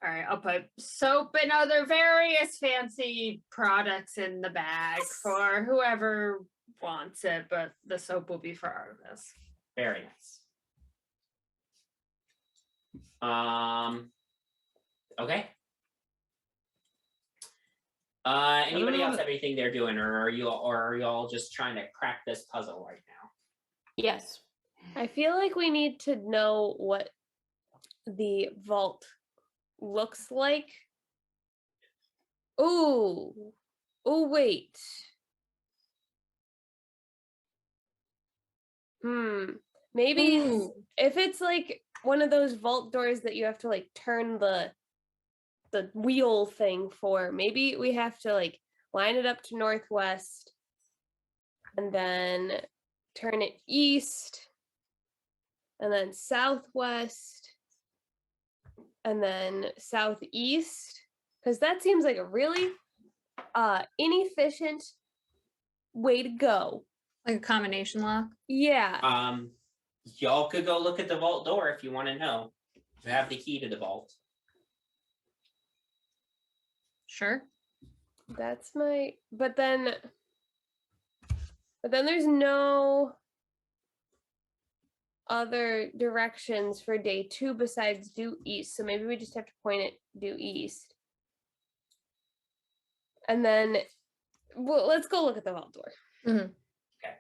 All right, I'll put soap and other various fancy products in the bag for whoever wants it, but the soap will be for Artemis. Very nice. Okay. Anybody else have anything they're doing, or are you all just trying to crack this puzzle right now? Yes. I feel like we need to know what the vault looks like. Oh, wait. Maybe if it's like one of those vault doors that you have to like turn the wheel thing for, maybe we have to like line it up to northwest and then turn it east and then southwest and then southeast, because that seems like a really inefficient way to go. Like a combination lock? Yeah. Y'all could go look at the vault door if you want to know. You have the key to the vault. Sure. That's my but then there's no other directions for day 2 besides due east. So maybe we just have to point it due east. And then let's go look at the vault door. Mm-hmm. Okay.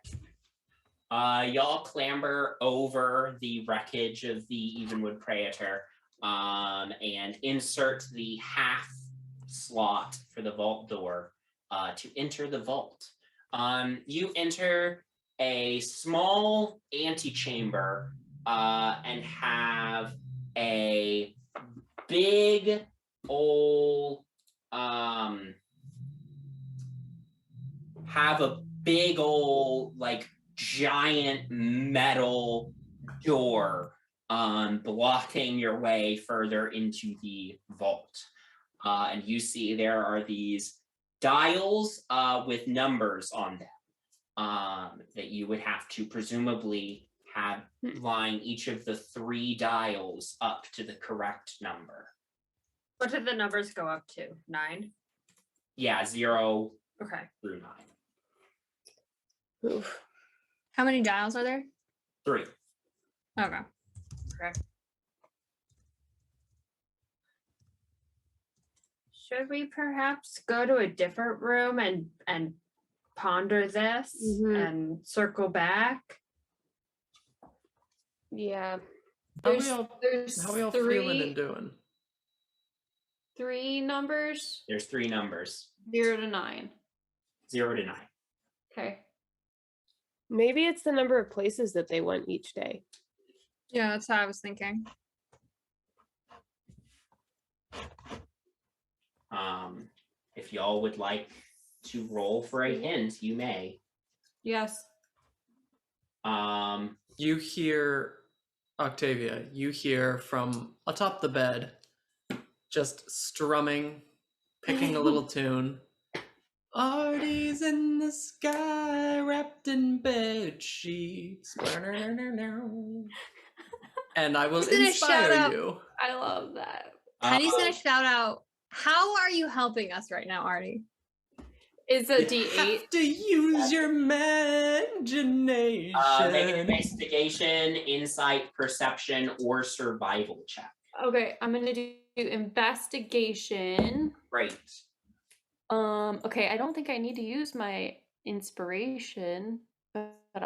Y'all clamber over the wreckage of the Evenwood Praetor and insert the half slot for the vault door to enter the vault. You enter a small antechamber and have a big old like giant metal door blocking your way further into the vault. And you see there are these dials with numbers on them that you would have to presumably have line each of the 3 dials up to the correct number. What did the numbers go up to? 9? Yeah, 0 Okay. through 9. Oof. How many dials are there? 3. Okay. Should we perhaps go to a different room and ponder this and circle back? Yeah. How There's we all feeling and doing? 3 numbers. There's 3 numbers. 0 to 9. 0 to 9. Okay. Maybe it's the number of places that they went each day. Yeah, that's how I was thinking. If y'all would like to roll for a hint, you may. Yes. You hear, Octavia, you hear from atop the bed, just strumming, picking a little tune. Artie's in the sky, wrapped in bed sheets. And I will inspire you. I love that. Tiny's gonna shout out, how are you helping us right now, Artie? It's a You D8. have to use your imagination. Make an investigation, insight, perception, or survival check. Okay, I'm gonna do investigation. Great. Okay, I don't think I need to use my inspiration, but but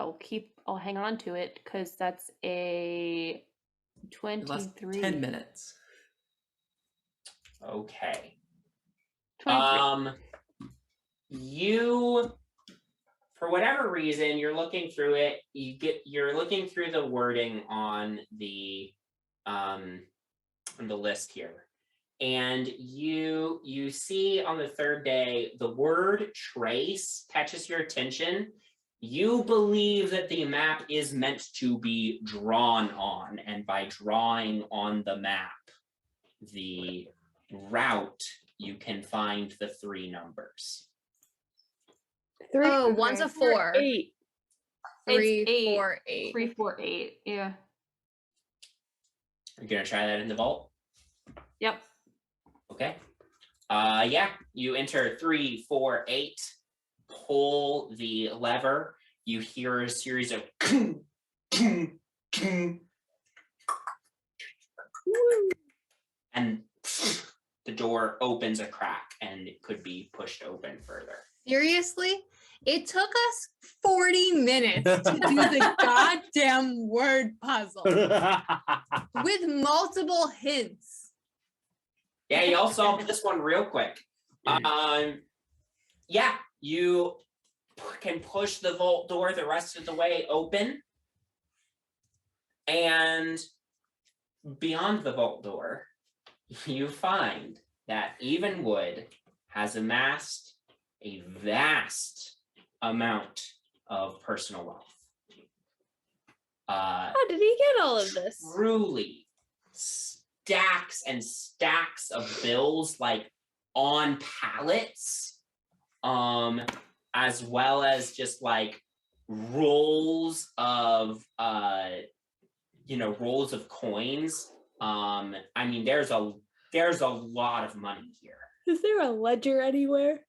I'll hang on to it because that's a It lasts 23. 10 minutes. Okay. 23. You, for whatever reason, you're looking through it. You're looking through the wording on the list here, and you see on the third day the word trace catches your attention. You believe that the map is meant to be drawn on, and by drawing on the map, the route, you can find the 3 numbers. 3, Oh, one's a 4. 8. 3, 8. 4, 8. 3, 4, 8. Yeah. You're gonna try that in the vault? Yep. Okay. Yeah, you enter 3, 4, 8, pull the lever, you hear a series of and the door opens a crack and it could be pushed open further. Seriously? It took us 40 minutes to do the goddamn word puzzle with multiple hints. Yeah, y'all solved this one real quick. Yeah, you can push the vault door the rest of the way open. And beyond the vault door, you find that Evenwood has amassed a vast amount of personal wealth. How did he get all of this? Truly stacks and stacks of bills, like on pallets, as well as just like rolls of rolls of coins. I mean, there's a lot of money here. Is there a ledger anywhere?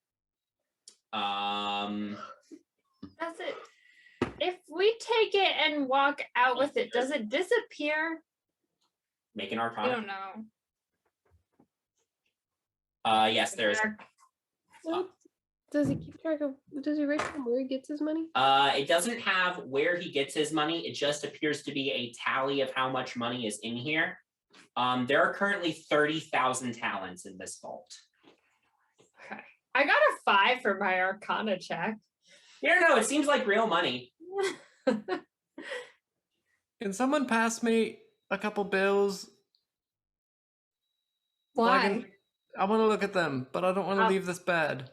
Does it? If we take it and walk out with it, does it disappear? Make an I arcana. don't know. Yes, there is. Does he keep track of? Does he write down where he gets his money? It doesn't have where he gets his money. It just appears to be a tally of how much money is in here. There are currently 30,000 talents in this vault. Okay. I got a 5 for my arcana check. Yeah, no, it seems like real money. Can someone pass me a couple bills? Why? I want to look at them, but I don't want to leave this bed.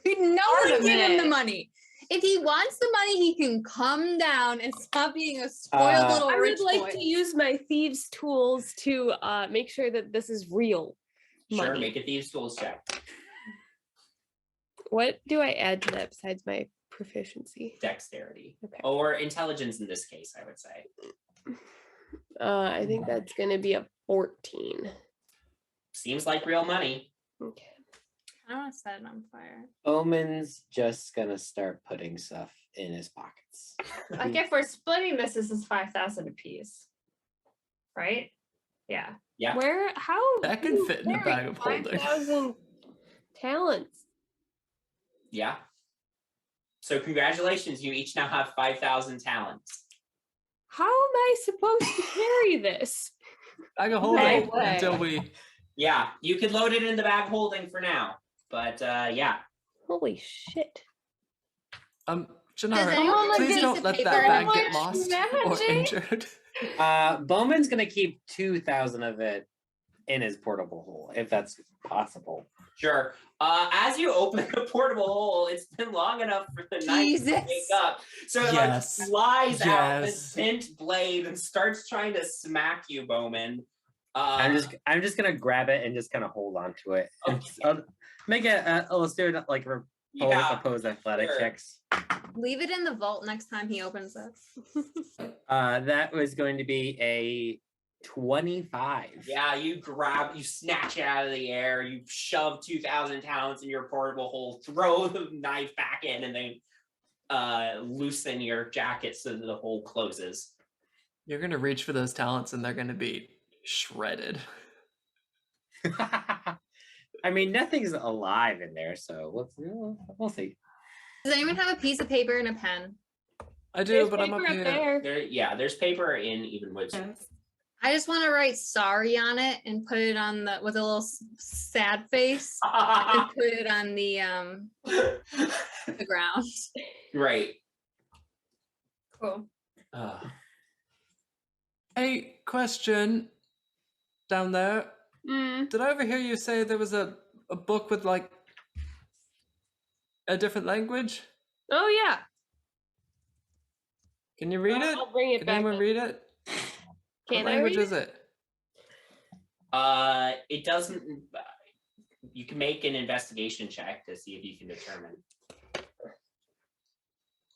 We know we give him the Ornament. money. If he wants the money, he can come down and stop being a spoiled little I rich would like boy. to use my thieves' tools to make sure that this is real Sure, money. make a thieves' tools check. What do I add to that besides my proficiency? Dexterity. Okay. Or intelligence in this case, I would say. I think that's going to be a 14. Seems like real money. Okay. I want to set it on fire. Omen's just gonna start putting stuff in his pockets. Like if we're splitting this is 5,000 apiece. Right? Yeah. Yeah. Where? How? That can fit in a bag of holding. 5,000 talents. Yeah. So congratulations, you each now have 5,000 talents. How am I supposed to carry this? Bag of holding No way. until we. Yeah, you could load it in the bag holding for now. But yeah. Holy shit. anyone Shannara, like please piece don't of let paper that in bag the get lunch lost or magic? injured. Bowman's gonna keep 2,000 of it in his portable hole, if that's possible. Sure. As you open the portable hole, it's been long enough for the knife to wake up. So it Yes. like flies out with Yes. bent blade and starts trying to smack you, Bowman. I'm just gonna grab it and just kind of hold on to it. Okay. Make let's do it like oppose athletic sure. checks. Leave it in the vault next time he opens it. That was going to be a 25. Yeah, you snatch it out of the air, you shove 2,000 talents in your portable hole, throw the knife back in, and then loosen your jacket so that the hole closes. You're going to reach for those talents and they're going to be shredded. I mean, nothing's alive in there, so we'll see. Does anyone have a piece of paper and a pen? I do, There's but I'm up paper here. there. There's paper in Evenwood. I just want to write sorry on it and put it on the with a little sad face and put it on the ground. Right. Cool. Hey, question down there. Did I overhear you say there was a book with like a different language? Oh yeah. Can you read it? I'll bring it Can back. anyone read it? Can what I language read is it? It doesn't. You can make an investigation check to see if you can determine.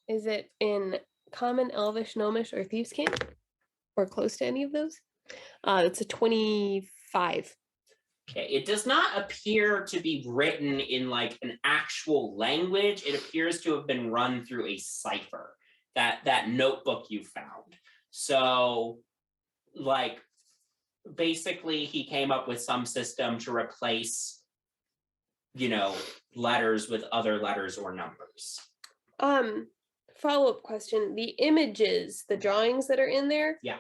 Is it in Common, Elvish, Gnomish, or Thieves' Camp? Or close to any of those? It's a 25. Okay, it does not appear to be written in like an actual language. It appears to have been run through a cipher, that notebook you found. So, like, basically he came up with some system to replace, letters with other letters or numbers. Follow-up question. The images, the drawings that are in there. Yeah.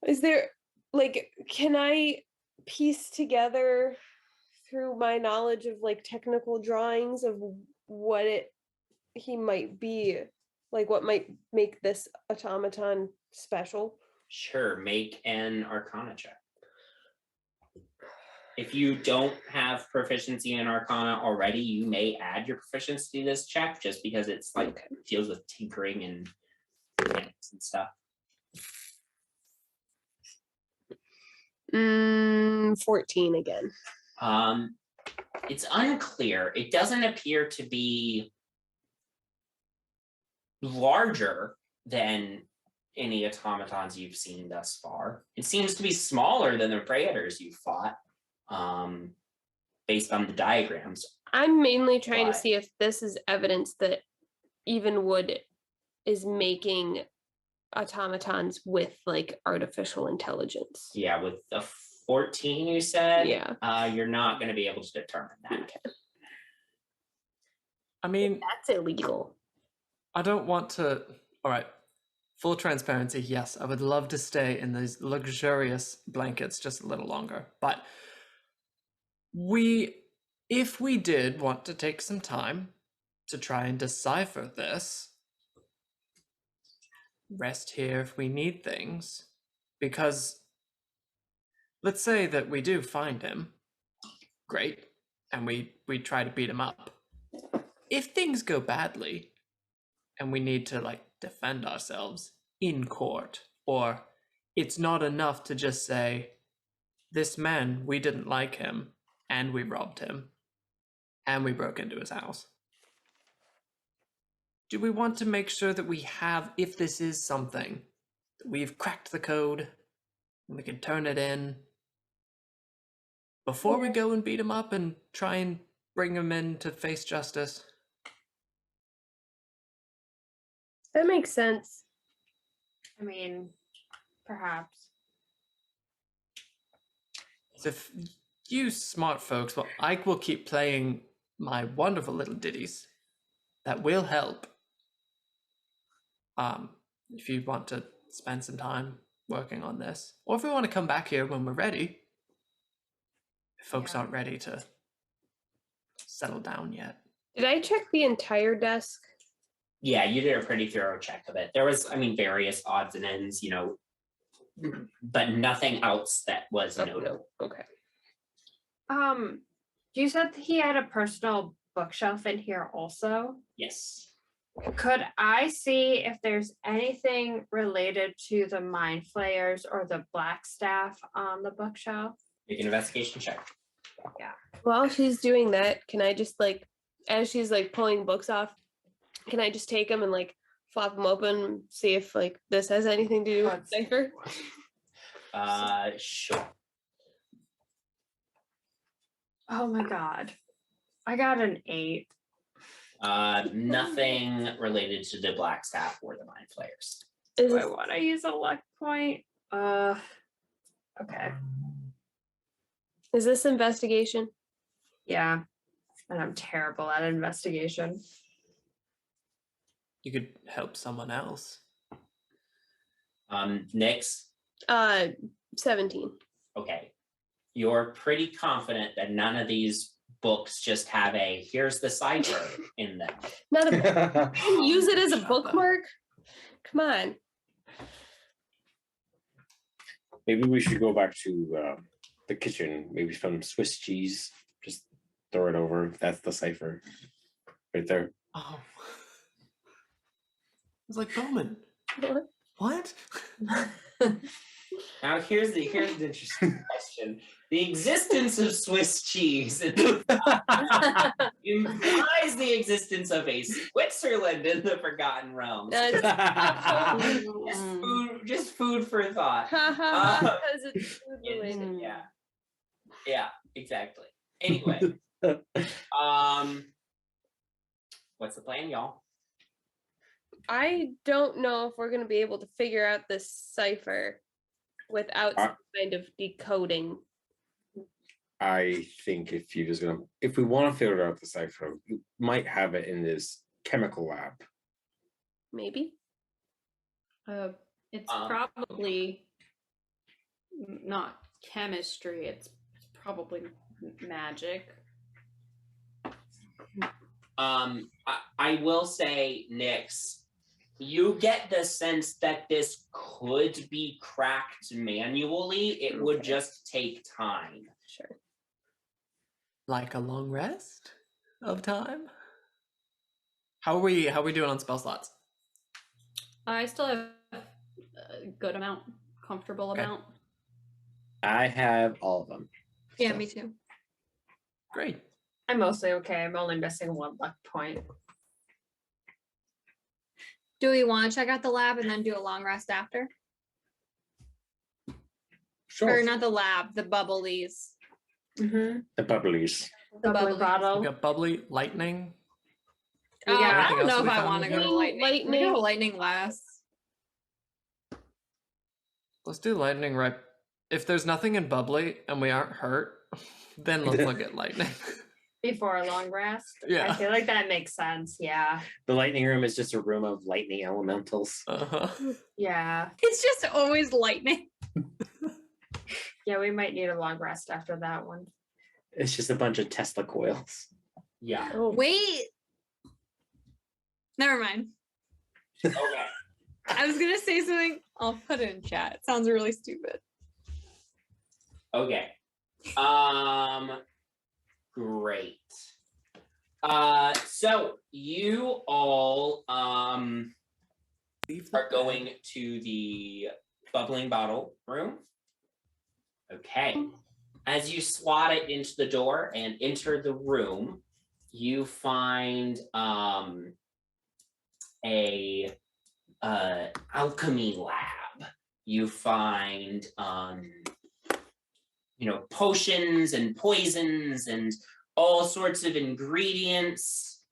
Is there, like, can I piece together through my knowledge of like technical drawings of what he might be, like what might make this automaton special? Sure, make an Arcana check. If you don't have proficiency in Arcana already, you may add your proficiency to this check just because it's like deals with tinkering and mechanics and stuff. 14 again. It's unclear. It doesn't appear to be larger than any automatons you've seen thus far. It seems to be smaller than the predators you fought, based on the diagrams. I'm mainly trying to see if this is evidence that Evenwood is making automatons with like artificial intelligence. Yeah, with the 14 you said, you're not going to be able to determine that. Okay. I mean, that's illegal. I don't want to. All right. Full transparency, yes, I would love to stay in these luxurious blankets just a little longer. But if we did want to take some time to try and decipher this, rest here if we need things, because let's say that we do find him, great, and we try to beat him up. If things go badly and we need to like defend ourselves in court, or it's not enough to just say, this man, we didn't like him, and we robbed him, and we broke into his house. Do we want to make sure that we have, if this is something, that we've cracked the code, and we can turn it in, before we go and beat him up and try and bring him in to face justice? That makes sense. I mean, perhaps. So if you smart folks, well, I will keep playing my wonderful little ditties that will help. If you want to spend some time working on this, or if we want to come back here when we're ready, if folks aren't ready to settle down yet. Did I check the entire desk? Yeah, you did a pretty thorough check of it. There was, various odds and ends, but nothing else that was notable. No. Okay. You said he had a personal bookshelf in here also? Yes. Could I see if there's anything related to the mind flayers or the black staff on the bookshelf? Make an investigation check. Yeah. While she's doing that, can I just like, as she's like pulling books off, can I just take them and like flop them open, see if like this has anything to do with Cypher? Sure. Oh my god. I got an 8. Nothing related to the black staff or the mind flayers. Do I want to use a luck point? Okay. Is this investigation? Yeah. And I'm terrible at investigation. You could help someone else. Nyx. 17. Okay. You're pretty confident that none of these books just have a here's the cipher in them. Not a use it as a Shut bookmark. Come on. Maybe we should go back to the kitchen. Maybe some Swiss cheese. Just throw it over. That's the cipher. Right there. Oh. I was like, Bowman. What? Now here's the interesting question. The existence of Swiss cheese implies the existence of a Switzerland in the Forgotten Realms. Just food for thought. Because it's food related. Yeah, exactly. Anyway, what's the plan, y'all? I don't know if we're going to be able to figure out this cipher without some kind of decoding. I think if we want to figure out the cipher, you might have it in this chemical lab. Maybe. It's probably not chemistry. It's probably magic. I will say, Nyx, you get the sense that this could be cracked manually. It would just take time. Sure. Like a long rest of time? How are we doing on spell slots? I still have a good amount, comfortable amount. I have all of them. Yeah, me too. Great. I'm mostly okay. I'm only missing 1 luck point. Do we want to check out the lab and then do a long rest after? Sure. Or not the lab, the bubblies. Mm-hmm. The bubblies. The bubbly We bottle. got bubbly, lightning. Oh, Yeah. I Anything don't else know we if I found want to in go to here? lightning. We go to lightning last. Let's do lightning right. If there's nothing in bubbly and we aren't hurt, then let's look at lightning. Before a long rest. Yeah. I feel like that makes sense. Yeah. The lightning room is just a room of lightning elementals. Uh-huh. Yeah. It's just always lightning. Yeah, we might need a long rest after that one. It's just a bunch of Tesla coils. Yeah. Wait. Never mind. Okay. I was gonna say something. I'll put it in chat. It sounds really stupid. Okay. Great. So you all are going to the bubbling bottle room. Okay. As you slot it into the door and enter the room, you find a alchemy lab. You find potions and poisons and all sorts of ingredients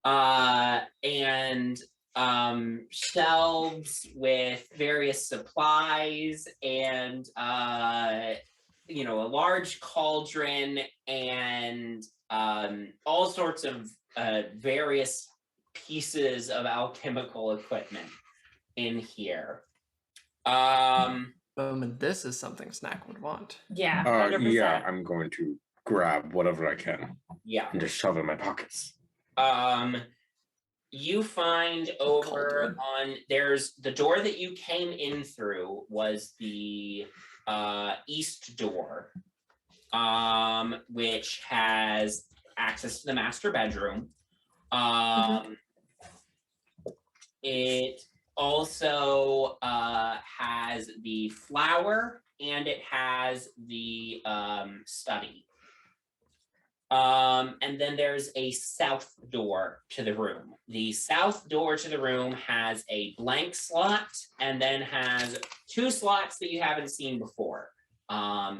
and shelves with various supplies and a large cauldron and all sorts of various pieces of alchemical equipment in here. And this is something Snack would want. Yeah. 100%. Yeah, I'm going to grab whatever I can. Yeah. And just shove it in my pockets. You find over on there's the door that you came in through was the east door, which has access to the master bedroom. It also has the flower and it has the study. And then there's a south door to the room. The south door to the room has a blank slot and then has 2 slots that you haven't seen before. A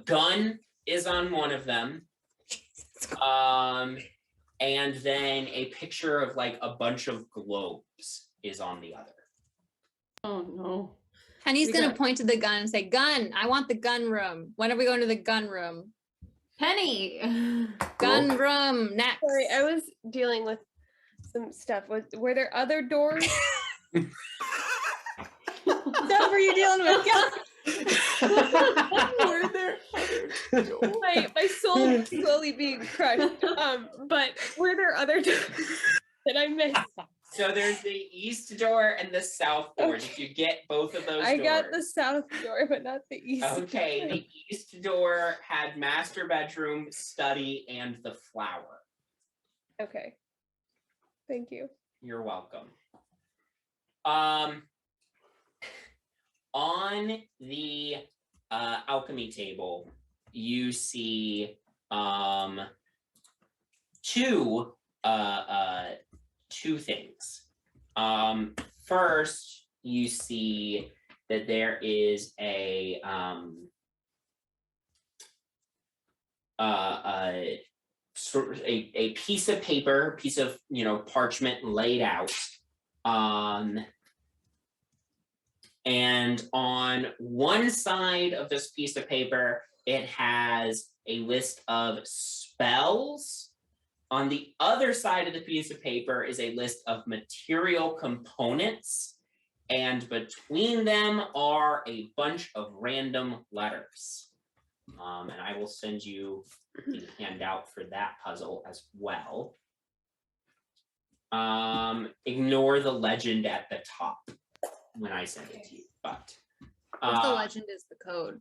gun is on one of them. And then a picture of like a bunch of globes is on the other. Oh no. Penny's gonna point to the gun and say, "Gun! I want the gun room. When are we going to the gun room?" Penny. Gun room next. Sorry, I was dealing with some stuff. Were there other doors? Stuff are you dealing with? Were there other doors? My soul is slowly being crushed. But were there other doors that I missed? So there's the east door and the south door. Did you get both of those I doors? got the south door, but not the east. Okay, the east door had master bedroom, study, and the flower. Okay. Thank you. You're welcome. On the alchemy table, you see two things. First, you see that there is a sort of a piece of paper, piece of parchment laid out. And on one side of this piece of paper, it has a list of spells. On the other side of the piece of paper is a list of material components. And between them are a bunch of random letters. And I will send you the handout for that puzzle as well. Ignore the legend at the top when I send it to you, but If the legend is the code,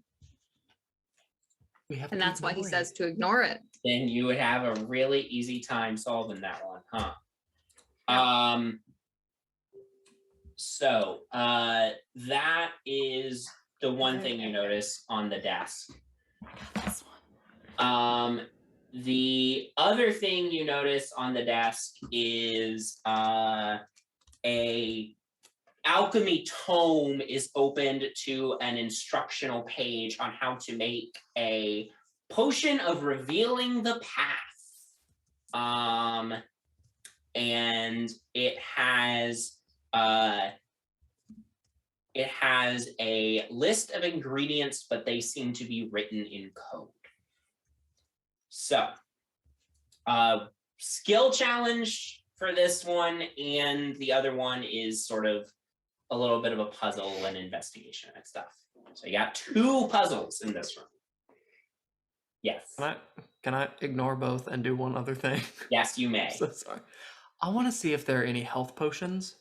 and that's why he says to ignore it. Then you would have a really easy time solving that one, huh? Yeah. So that is the one thing you notice on the desk. This one. The other thing you notice on the desk is a alchemy tome is opened to an instructional page on how to make a potion of revealing the path. And it has a list of ingredients, but they seem to be written in code. So, skill challenge for this one, and the other one is sort of a little bit of a puzzle and investigation and stuff. So you got two puzzles in this room. Yes. Can I ignore both and do one other thing? Yes, you may. So sorry. I want to see if there are any health potions.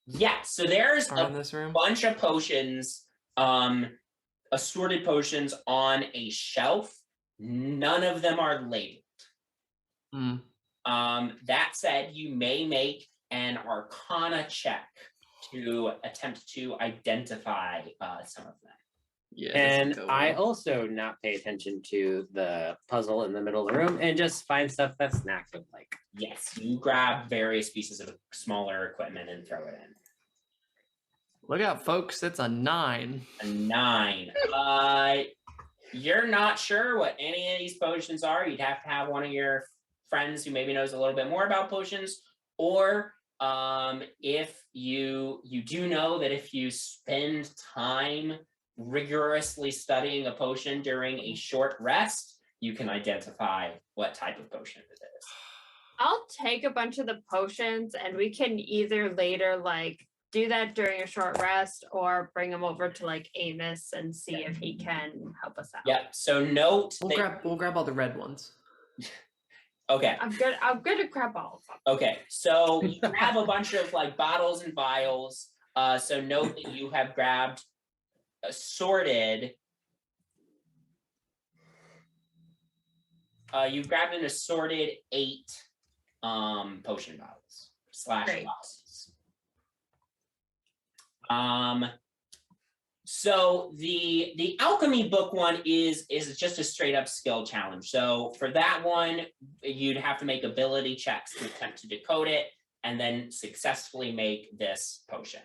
Yeah, so there's around this room. Bunch of potions, assorted potions on a shelf. None of them are labeled. That said, you may make an Arcana check to attempt to identify some of them. Yeah, and I also not pay attention to the puzzle in the middle of the room and just find stuff that Snacks would like. Yes, you grab various pieces of smaller equipment and throw it in. Look out, folks, it's a 9. A 9. You're not sure what any of these potions are. You'd have to have one of your friends who maybe knows a little bit more about potions, or if you do know that if you spend time rigorously studying a potion during a short rest, you can identify what type of potion it is. I'll take a bunch of the potions and we can either later do that during a short rest or bring them over to Amos and see if he can help us out. Yeah, so note we'll grab all the red ones. Okay. I'm gonna grab all of them. Okay, so you grab a bunch of bottles and vials. So note that you have grabbed assorted. You've grabbed an assorted 8 potion bottles / bottles. So the alchemy book one is just a straight up skill challenge. So for that one, you'd have to make ability checks to attempt to decode it and then successfully make this potion.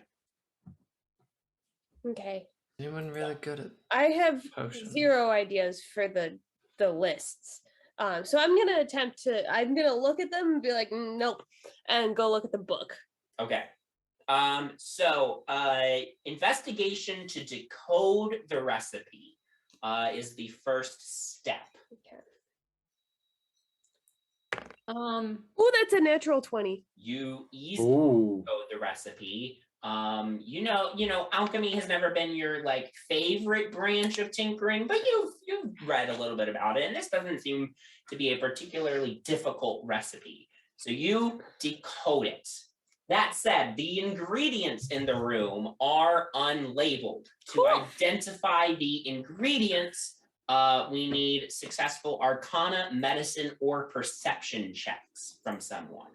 Okay. Anyone really good at I have potions? 0 ideas for the lists. So I'm gonna look at them and be like, nope, and go look at the book. Okay. So investigation to decode the recipe is the first step. Oh, that's a natural 20. You easily know the recipe. Alchemy has never been your like favorite branch of tinkering, but you've read a little bit about it, and this doesn't seem to be a particularly difficult recipe. So you decode it. That said, the ingredients in the room are unlabeled. To identify the ingredients, we need successful Arcana, Medicine, or Perception checks from someone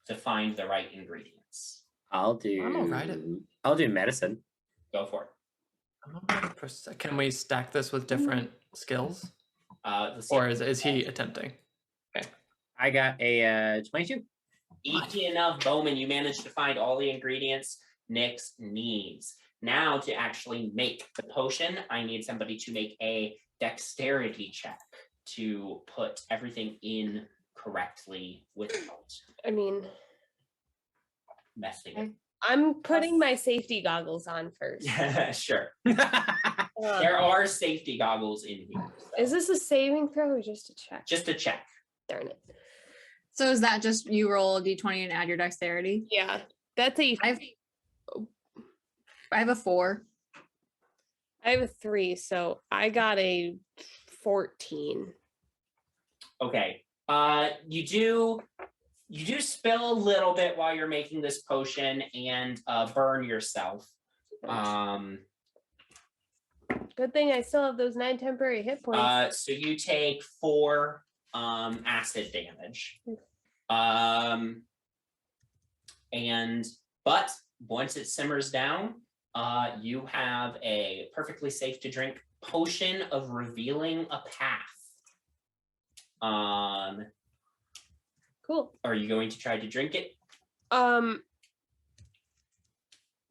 to find the right ingredients. I'm all right I'll do Medicine. Go for it. Can we stack this with different skills? Or is he attempting? Okay. I got a 22. Easy enough, Bowman. You managed to find all the ingredients Nyx needs. Now, to actually make the potion, I need somebody to make a dexterity check to put everything in correctly without messing it. I'm putting my safety goggles on first. Sure. There are safety goggles in here. So. Is this a saving throw or just a check? Just a check. Darn it. So is that just you roll a d20 and add your dexterity? Yeah, that's a. I have a 4. I have a 3, so I got a 14. Okay. You do spill a little bit while you're making this potion and burn yourself. Good thing I still have those 9 temporary hit points. So you take 4 acid damage. But once it simmers down, you have a perfectly safe to drink potion of revealing a path. Cool. Are you going to try to drink it?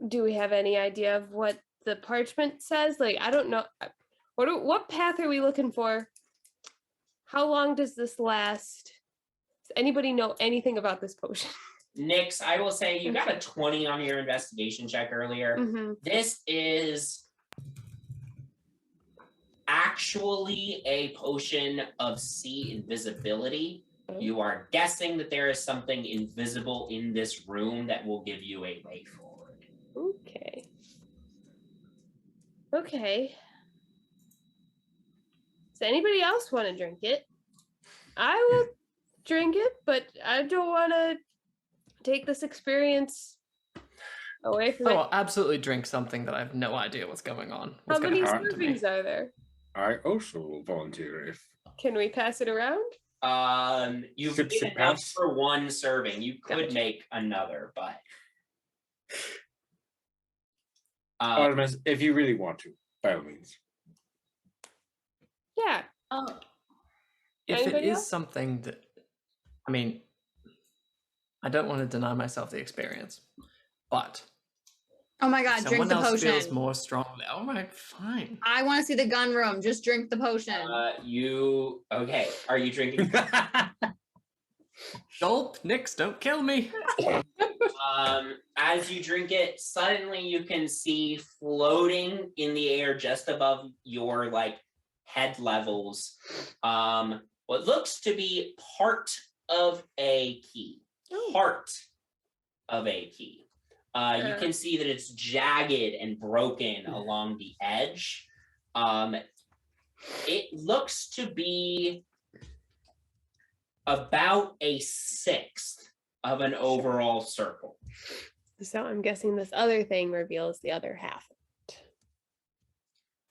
Do we have any idea of what the parchment says? Like, I don't know. What path are we looking for? How long does this last? Does anybody know anything about this potion? Nyx, I will say you got a 20 on your investigation check earlier. Mm-hmm. This is actually a potion of sea invisibility. Oh. You are guessing that there is something invisible in this room that will give you a way forward. Okay. Does anybody else want to drink it? I will drink it, but I don't want to take this experience away from it. I'll absolutely drink something that I have no idea what's going on. How many servings are there? I also will volunteer if. Can we pass it around? You've made enough for one serving. You could make another, but Artemis, if you really want to, by all means. Yeah. If Anybody it is else? something that, I don't want to deny myself the experience, but Oh my god, drink someone the else potion. feels more strongly. All right, fine. I want to see the gun room. Just drink the potion. Okay. Are you drinking? Gulp, Nyx, don't kill me. As you drink it, suddenly you can see floating in the air just above your head levels, what looks to be part of a key. Part of a key. You can see that it's jagged and broken along the edge. It looks to be about a 1/6 of an overall circle. So I'm guessing this other thing reveals the other half.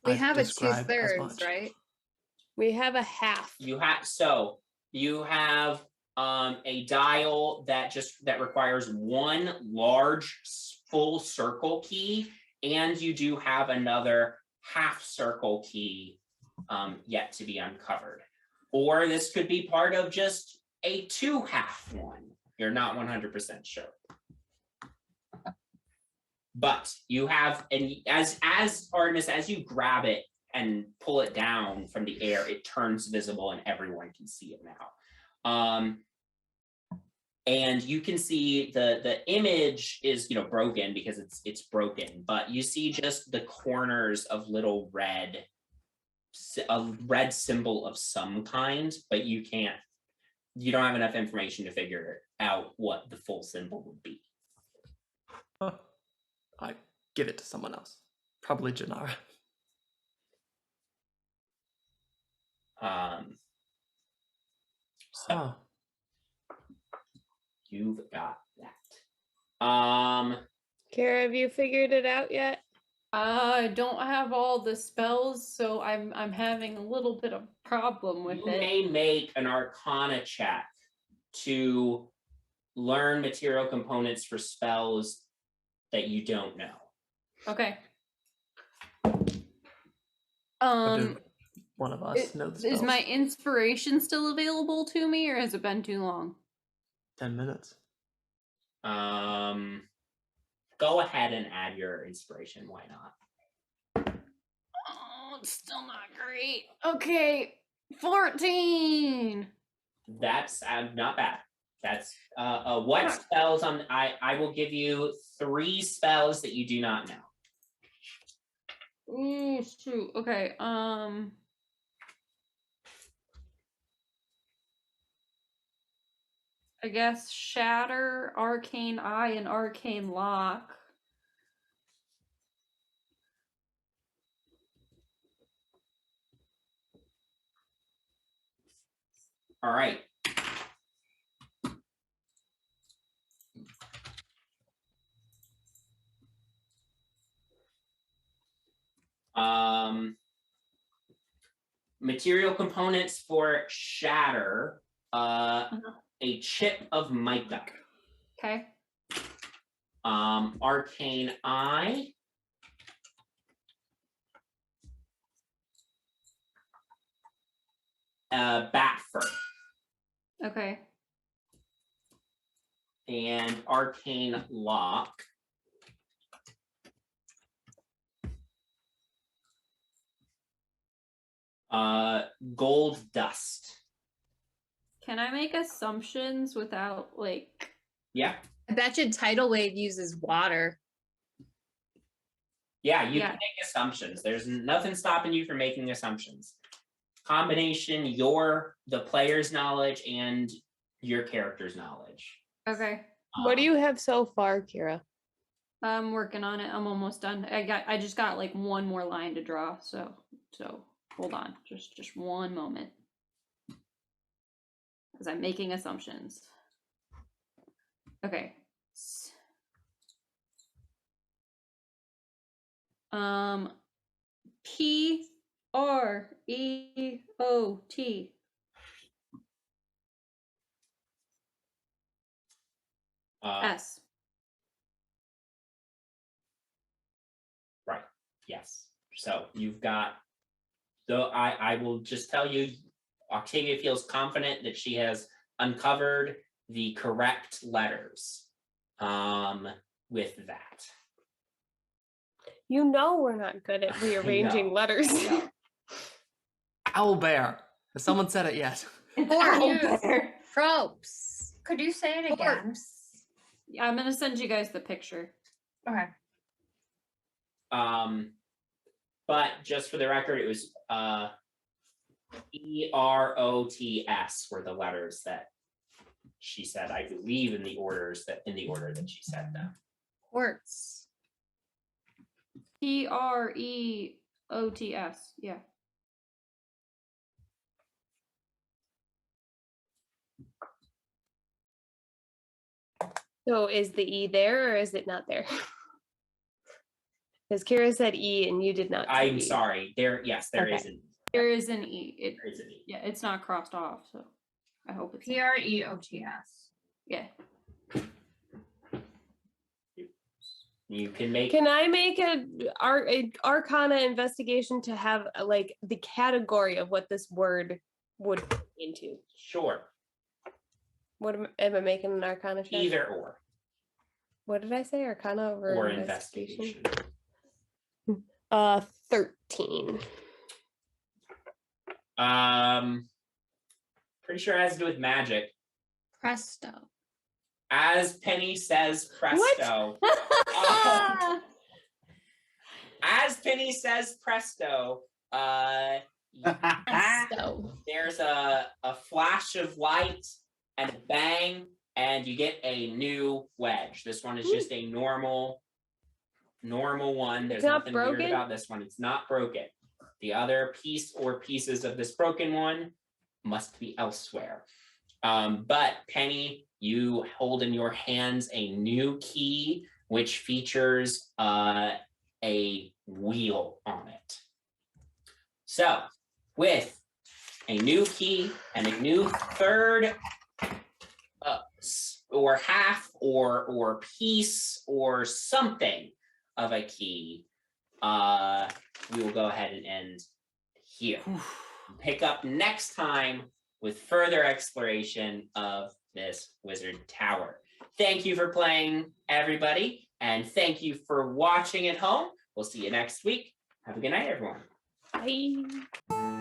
We have a 2/3, right? We have a half. You have a dial that requires one large full circle key, and you do have another half circle key yet to be uncovered. Or this could be part of just a 2/2 one. You're not 100% sure. But you have, and as Artemis, as you grab it and pull it down from the air, it turns visible and everyone can see it now. And you can see the image is broken because it's broken, but you see just the corners of little red a red symbol of some kind, but you don't have enough information to figure out what the full symbol would be. I give it to someone else. Probably Janara. So you've got that. Kara, have you figured it out yet? I don't have all the spells, so I'm having a little bit of problem with You it. may make an Arcana check to learn material components for spells that you don't know. Okay. One of us know the spells. Is my inspiration still available to me, or has it been too long? 10 minutes. Go ahead and add your inspiration. Why not? Oh, it's still not great. Okay, 14. That's not bad. That's what spells on I will give you 3 spells that you do not know. Ooh, shoot. Okay. I guess Shatter, Arcane Eye, and Arcane Lock. All right. Material components for Shatter. A chip of mica. Okay. Arcane Eye. Bat fur. Okay. And Arcane Lock. Gold dust. Can I make assumptions without like? Yeah. I bet you Tidal Wave uses water. Yeah, you can make assumptions. There's nothing stopping you from making assumptions. Combination the player's knowledge and your character's knowledge. Okay. What do you have so far, Kira? I'm working on it. I'm almost done. I just got like one more line to draw. So hold on. Just one moment. Because I'm making assumptions. Okay. PREOT. S. Right. Yes. So you've got. So I will just tell you, Octavia feels confident that she has uncovered the correct letters. With that. You know we're not good at rearranging letters. Owlbear. Has someone said it yet? Tropes. Could you say it again? Yeah, I'm gonna send you guys the picture. Okay. But just for the record, it was EROTS were the letters that she said. I believe in the order that she said them. Quartz. PREOTS. Yeah. So is the E there or is it not there? Because Kira said E and you did not. I'm sorry. There is an. There is an E. There is an E. Yeah, it's not crossed off, so I hope it's PREOTS. Yeah. You can make. Can I make a Arcana investigation to have like the category of what this word would fit into? Sure. What am I making an Arcana check? Either or. What did I say? Arcana or investigation. 13. Pretty sure it has to do with magic. Presto. As Penny says presto. As Penny says presto, So There's a flash of light and a bang, and you get a new wedge. This one is just a normal one. There's not nothing weird broken? about this one. It's not broken. The other piece or pieces of this broken one must be elsewhere. But Penny, you hold in your hands a new key, which features a wheel on it. So, with a new key and a new third or half or piece or something of a key, we will go ahead and end here. Pick up next time with further exploration of this wizard tower. Thank you for playing, everybody, and thank you for watching at home. We'll see you next week. Have a good night, everyone. Bye.